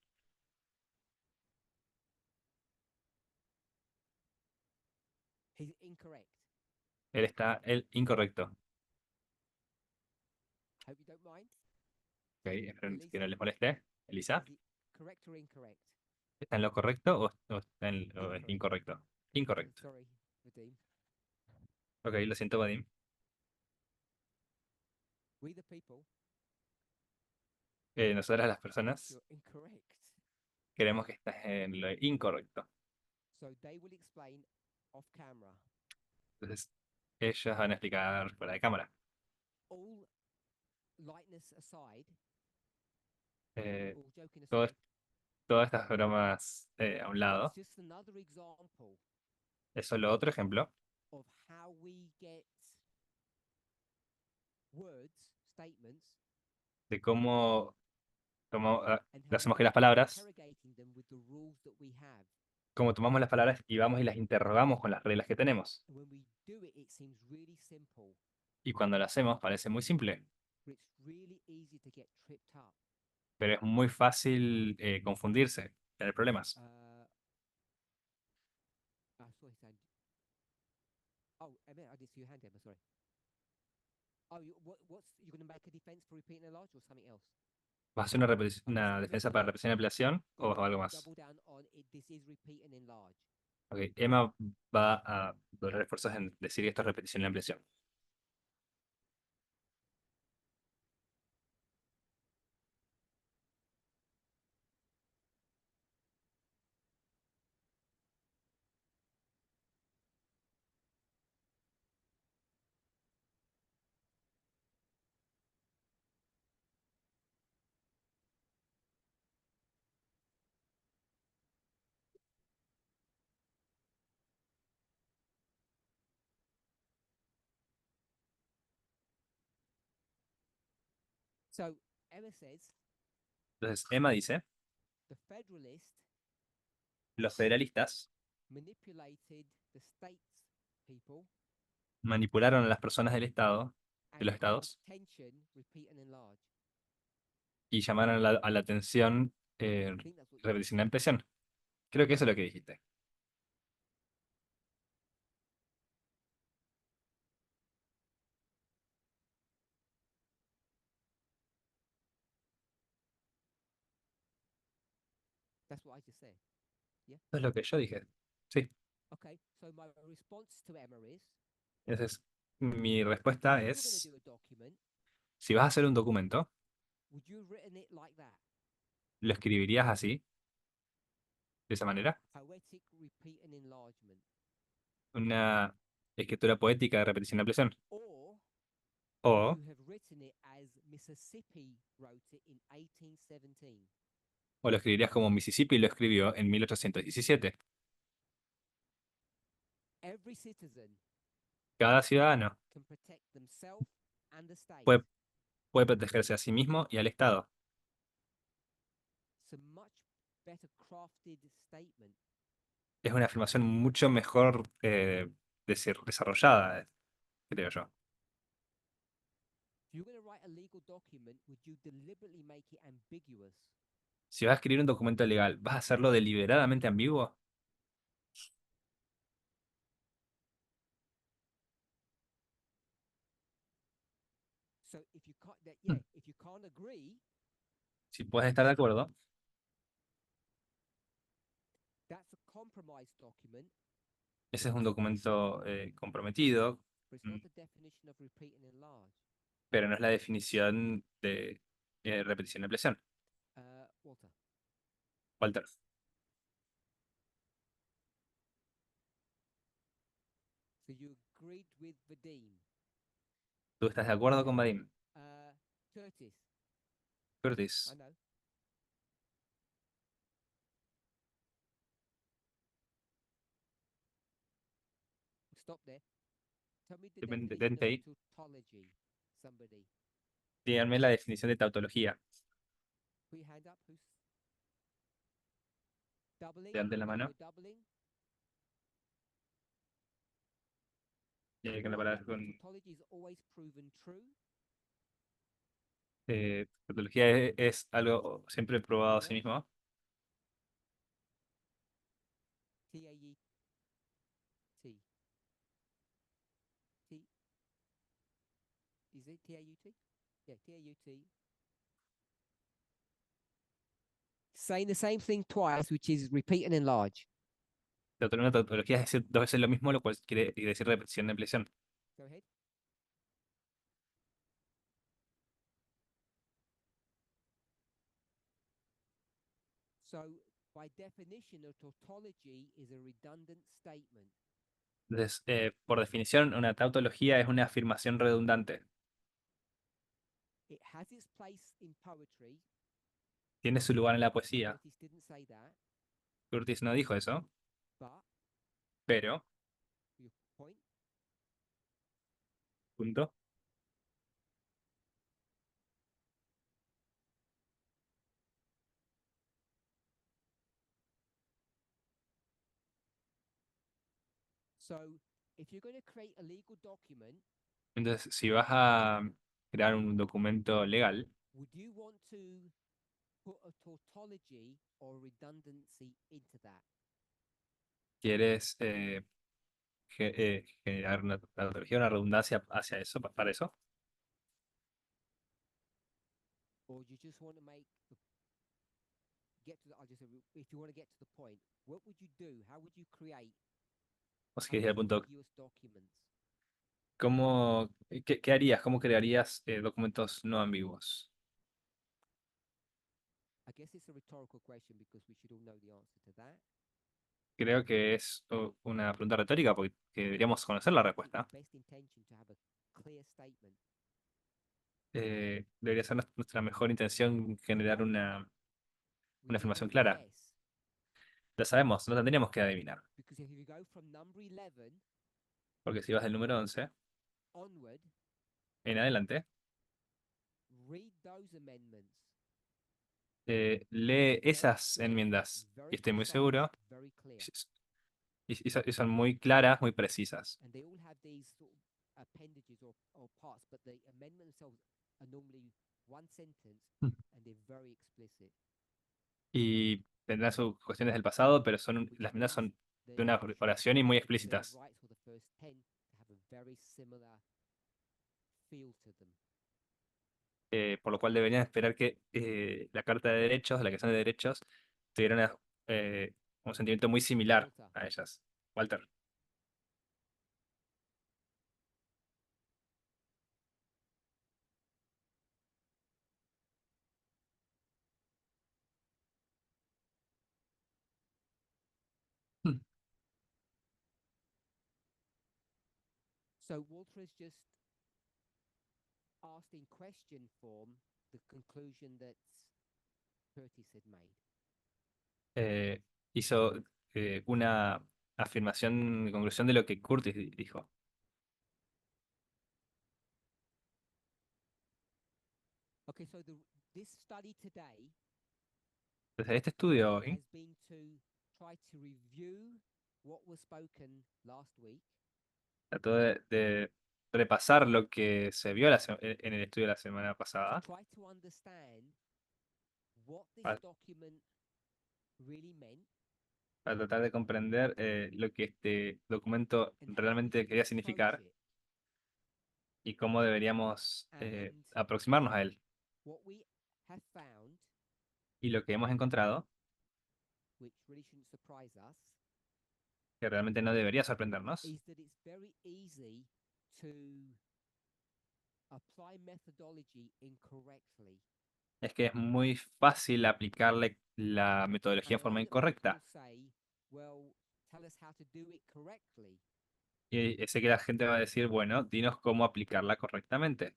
He's incorrect. Él está incorrecto. Hope you don't mind. Ok, espero que no Elisa? les moleste. Elisa, Is it correct or incorrect? ¿está en lo correcto o está o es Incorrect. incorrecto? Incorrecto. Sorry, Vadim. Ok, lo siento, Vadim. We the people Nosotras las think personas you're incorrect. queremos que estés en lo incorrecto. So they will explain off camera. Entonces, ellos van a explicar fuera de cámara. All lightness aside, Eh, all joking todo aside, todas estas bromas a un lado. it's just another example Es solo otro ejemplo of how we get words, statements, de cómo and how hacemos we que las go about palabras, interrogating them with the rules that we have. cómo tomamos las palabras y vamos y las interrogamos con las reglas que tenemos. And when we do it, it seems really simple, Y cuando lo hacemos parece muy simple, but it's really easy to get tripped up. pero es muy fácil confundirse, tener problemas. Sorry, Sand. Oh, Emma, I did see your hand, Emma. Sorry. Oh, what's you're going to make a defense for repeating a large or something else? ¿Vas a hacer una defensa para repetición y ampliación o algo más? Double down on it. This is repeating in large. Ok, Emma va a doblar esfuerzos en decir que esto es repetición y ampliación. So Emma says Entonces, Emma dice, the Federalist los federalistas manipulated the states people manipularon a las personas del Estado, de and los called estados, attention repeating in large. y llamaron a la atención I think that's what you repetición said. y ampliación. Creo que eso es lo que dijiste. That's what I just said. Eso es lo que yo dije. Sí. Okay. So my response to Emma is, Entonces, mi respuesta if you were going to es, do a document, si vas a hacer un documento, would you have written it like that? ¿lo escribirías así, de esa manera? Poetic repeat and enlargement. Una escritura poética de repetición y ampliación. Or O you have written it as Mississippi wrote it in 1817. lo escribirías como Mississippi lo escribió en 1817. Every citizen Cada ciudadano can protect themselves and the state. puede, puede protegerse a sí mismo y al Estado. It's a much better crafted statement. Es una afirmación mucho mejor desarrollada, creo yo. If you're going to write a legal document, would you deliberately make it ambiguous? Si vas a escribir un documento legal, ¿vas a hacerlo deliberadamente ambiguo? So if you can't, yeah, if you can't agree, Si puedes estar de acuerdo, that's a compromise document, ese es un documento comprometido, but it's not the definition of repeat and enlarge. pero no es la definición de repetición y ampliación. Walter. Walter, So you agreed with Vadim. ¿Tú estás de acuerdo con Vadim? Curtis, Curtis, I know. Stop there. Tell me the definition detente ahí. of tautology. Somebody. Díganme la definición de tautología. Put your hand up. Who's doubling? Levanten la When mano. you're doubling. Con la palabra con Tautology is always proven true. tautología es algo siempre probado a sí mismo. T-A-U-T. T. Is it T-A-U-T? Yeah, T-A-U-T. Saying the same thing twice, which is repeat and enlarge. Una tautología es decir dos veces lo mismo, lo cual quiere decir repetición de ampliación. Go ahead. So, by definition, a tautology is a redundant statement. Entonces, por definición, una tautología es una afirmación redundante. It has its place in poetry. Tiene su lugar en la poesía. Curtis didn't say that, Curtis no dijo eso, but pero, your point. punto. So, if you're going to create a legal document, Entonces, si vas a crear un documento legal, would you want to put a tautology or redundancy into that? ¿quieres generar una tautología, una redundancia hacia eso, para eso? Or you just want to get to the, I'll just say, if you want to get to the point, what would you do? How would you create O si quieres ir al punto, unambiguous documents? ¿qué harías? ¿Cómo crearías documentos no ambiguos? I guess it's a rhetorical question because we should all know the answer to that. Creo que es una pregunta retórica porque deberíamos conocer la respuesta. Best intention to have a clear statement. Debería ser nuestra mejor intención generar una afirmación clara. Guess, Ya sabemos, no tendríamos que adivinar. because if you go from number 11 Porque si vas del número 11 onward, en adelante, read those amendments. lee esas enmiendas. Very Y estoy muy precise, seguro. very clear. Y son muy claras, muy precisas. And they all have these sort of appendages or parts, but the amendment themselves are normally one sentence Mm. and they're very explicit. Y tendrán sus cuestiones del pasado, pero las enmiendas son de una oración y muy The explícitas. rights or the first 10 have a very similar feel to them. Por lo cual deberían esperar que la Carta de Derechos, la Declaración de Derechos, tuviera un sentimiento muy similar Walter. a ellas. Walter. Hmm. So Walter has just asked in question form the conclusion that Curtis had made. Hizo una afirmación de conclusión de lo que Curtis dijo. Okay, so this study today Desde este estudio hoy has been to try to review what was spoken last week trató de repasar lo que se vio en el estudio de la semana pasada, to try to understand what this Vale. document really meant para tratar de comprender lo que este documento and how we realmente should quería approach significar it. y cómo deberíamos And aproximarnos a él. what we have found, Y lo que hemos encontrado, which really shouldn't surprise us, que realmente no debería sorprendernos, is that it's very easy to apply methodology incorrectly. es que es muy fácil aplicarle la metodología And de forma I know that people incorrecta. say, well, tell us how to do it correctly. Y sé que la gente va a decir, bueno, dinos cómo aplicarla correctamente.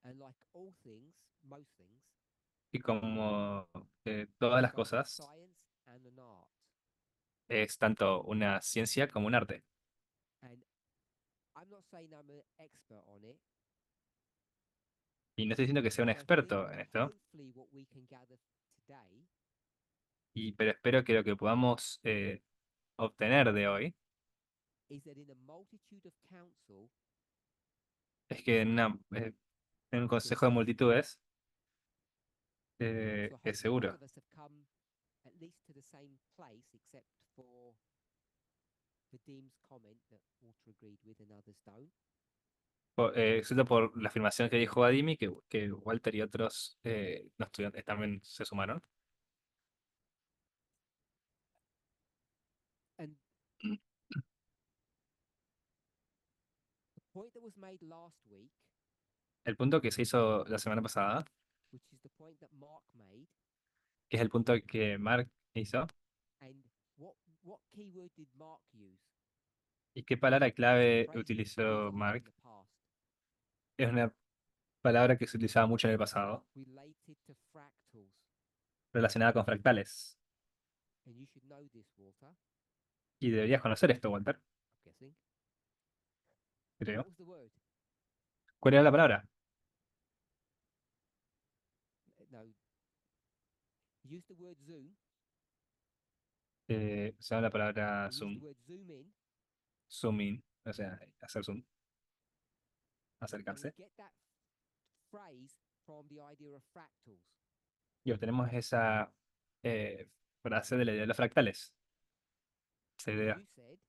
And like all things, most things, Y como todas las it's both a cosas, science and an art. es tanto una ciencia como un arte. And I'm not saying I'm an expert on it, Y no estoy diciendo que sea un but I think experto en esto, hopefully what we can gather today pero espero que lo que podamos obtener de hoy is that in a multitude of counsel, es que en un consejo de multitudes so es hopefully all seguro. of us have come at least to the same place, except for Vadim's comment that Walter agreed with and others don't. Excepto por la afirmación que dijo Adimi, que Walter y otros no estudiantes también se sumaron. And the point that was made last week, El punto que se hizo la semana pasada, which is the point that Mark made, que es el punto que Mark hizo, and what keyword did Mark use? y qué palabra It's a clave phrase we've used utilizó a lot Mark, in the past, es una palabra que se utilizaba mucho en el pasado, related to fractals. relacionada con fractales. And you should know this, Walter, Y deberías conocer esto, Walter, I'm guessing. creo. What was the word? ¿Cuál era la palabra? No. You used the word zoom. Usaba la palabra You used zoom, the word zoom in. zoom in, o sea, hacer zoom, And we acercarse. get that phrase from the idea of fractals. Y obtenemos esa frase de la idea de los fractales. Esa And idea. you said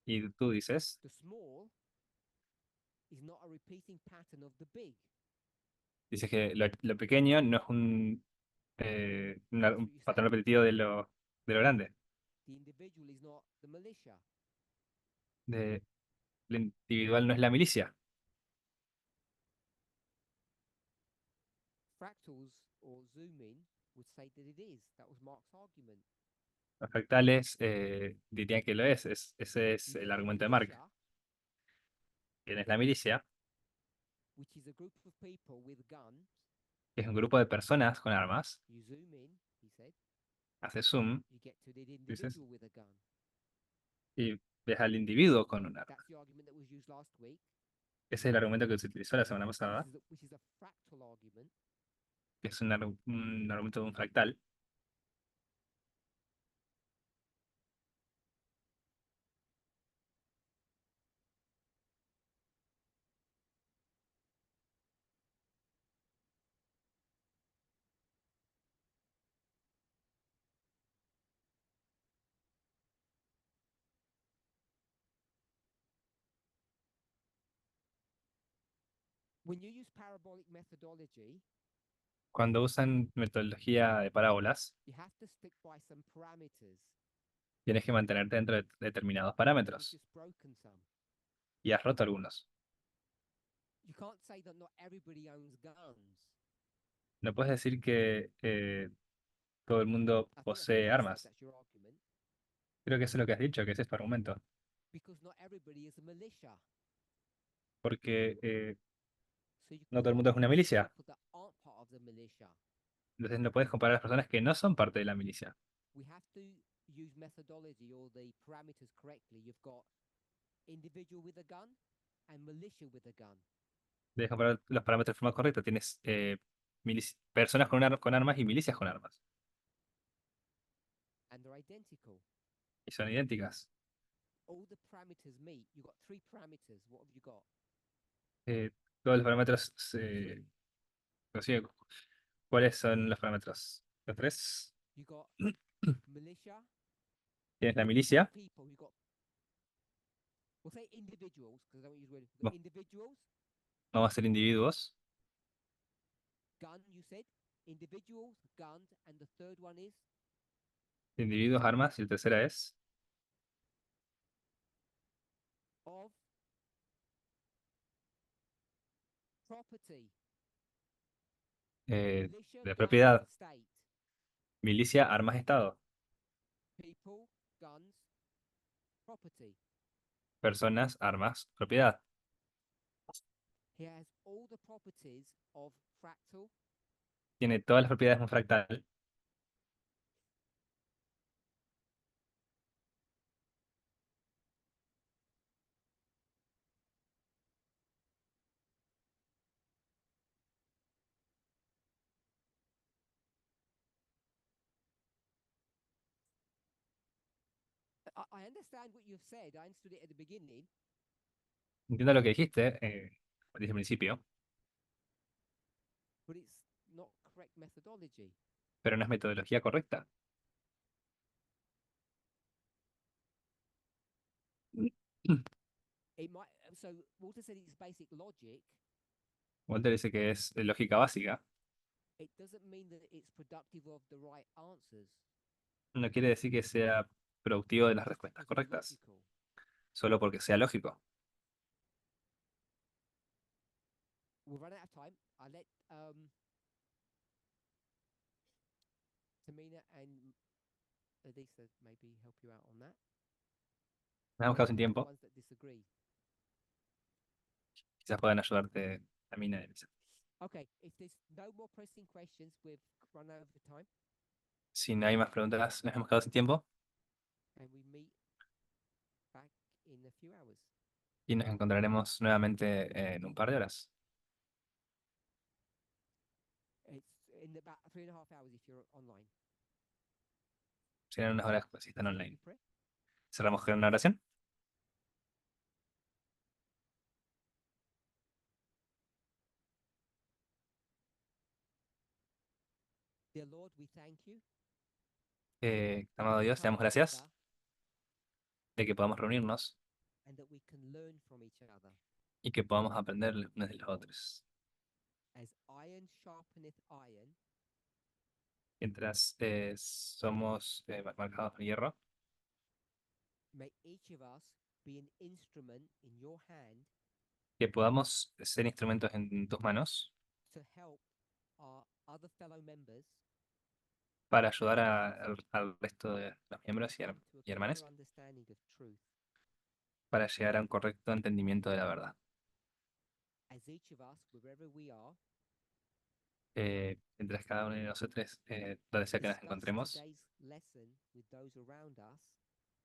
Y tú dices, the small is not a repeating pattern of the big. dices que lo pequeño no es That's un what you patrón said. repetitivo de lo grande. The individual is not the militia. El individual no es la milicia. Fractals or zoom in would say that it is. That was Mark's argument. Los fractales dirían que lo es. Ese es You el get the argumento de Mark. militia, ¿Quién es la milicia? which is a group of people with guns. Es un grupo de personas con armas. You zoom in, he said, Haces zoom, you get to the dices, individual with a gun. y ves al individuo con un arma. That's the argument that was used last week, Ese es el argumento que se utilizó la semana pasada, which is a fractal argument. que es un argumento de un fractal. When you use parabolic methodology, Cuando usan metodología de parábolas, you have to stick by some parameters. tienes que mantenerte dentro de determinados You've parámetros. just broken some. Y has roto algunos. You can't say that not everybody owns guns. No puedes decir que todo el mundo I think that's what posee you said, armas. that's your argument. Creo que eso es lo que has dicho, que ese es tu argumento. Because not everybody is a militia. Porque So you no can't todo el mundo es una compare milicia. people that aren't part of the militia. Entonces no puedes comparar a las personas que no son parte de la milicia. We have to use methodology or the parameters correctly. You've got individual with a gun and militia with a gun. Debes comparar los parámetros de forma correcta. Tienes personas con armas y milicias con armas. And they're identical. Y son idénticas. All the parameters meet. You've got three parameters. What have you got? Todos los parámetros se consiguen. ¿Cuáles son los parámetros? Los tres. You got militia. Tienes la You've got milicia. people. You got. We'll say individuals because I don't use word. You've No. got individuals. Vamos a ser individuos. Gun. You said individuals, guns, and the third one is Individuos, armas. Y la tercera es of property. de Militia, guns, propiedad. state. Milicia, armas, Estado. People, guns, property. Personas, armas, propiedad. He has all the properties of fractal, Tiene todas las propiedades de un fractal. I understand what you've said. I understood it at the beginning, Entiendo lo que dijiste desde el principio, but it's not correct methodology. pero no es metodología correcta. It might. So Walter said it's basic logic. Walter dice que es lógica básica. It doesn't mean that it's productive of the right answers. No quiere decir que sea productivo de las Just respuestas because it's correctas, logical. solo porque sea lógico. We'll run out of time. I'll let Tamina and Adisa maybe help you out on that. Nos hemos quedado sin They're the tiempo. ones that disagree. Quizás puedan ayudarte a mí. Okay, if there's no more pressing questions, we've run out of time, Si no hay más preguntas, nos hemos quedado sin tiempo and we meet back in a few hours. y nos encontraremos nuevamente en un par de horas. It's in about 3.5 hours if you're online. Serán unas horas si están Let's online. pray. Cerramos con una oración. Dear Lord, we thank you. Amado Dios, te come damos gracias together de que podamos reunirnos and that we can learn from each other. y que podamos aprender los unos de los otros. As iron sharpeneth iron, Mientras somos marcados con hierro, may each of us be an instrument in your hand que podamos ser instrumentos en tus manos to help our other fellow members para ayudar al resto de los miembros y, come to a y hermanas clear understanding of truth. para llegar a un correcto entendimiento de la verdad. As each of us, wherever we are, Mientras cada uno de nosotros, donde sea que nos discuss encontremos, today's lesson with those around us,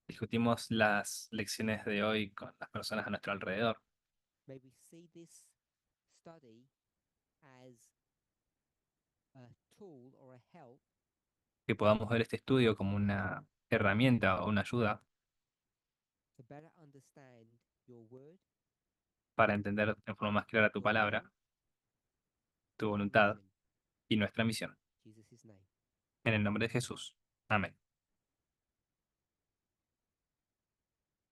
discutimos las lecciones de hoy con las personas a nuestro alrededor. may we see this study as a tool or a help Que podamos ver este estudio como una herramienta o una ayuda to better understand your word, para entender en forma más clara tu your palabra, will, tu and your voluntad mission. y nuestra misión. In Jesus' name. En el nombre de Jesús. Amén.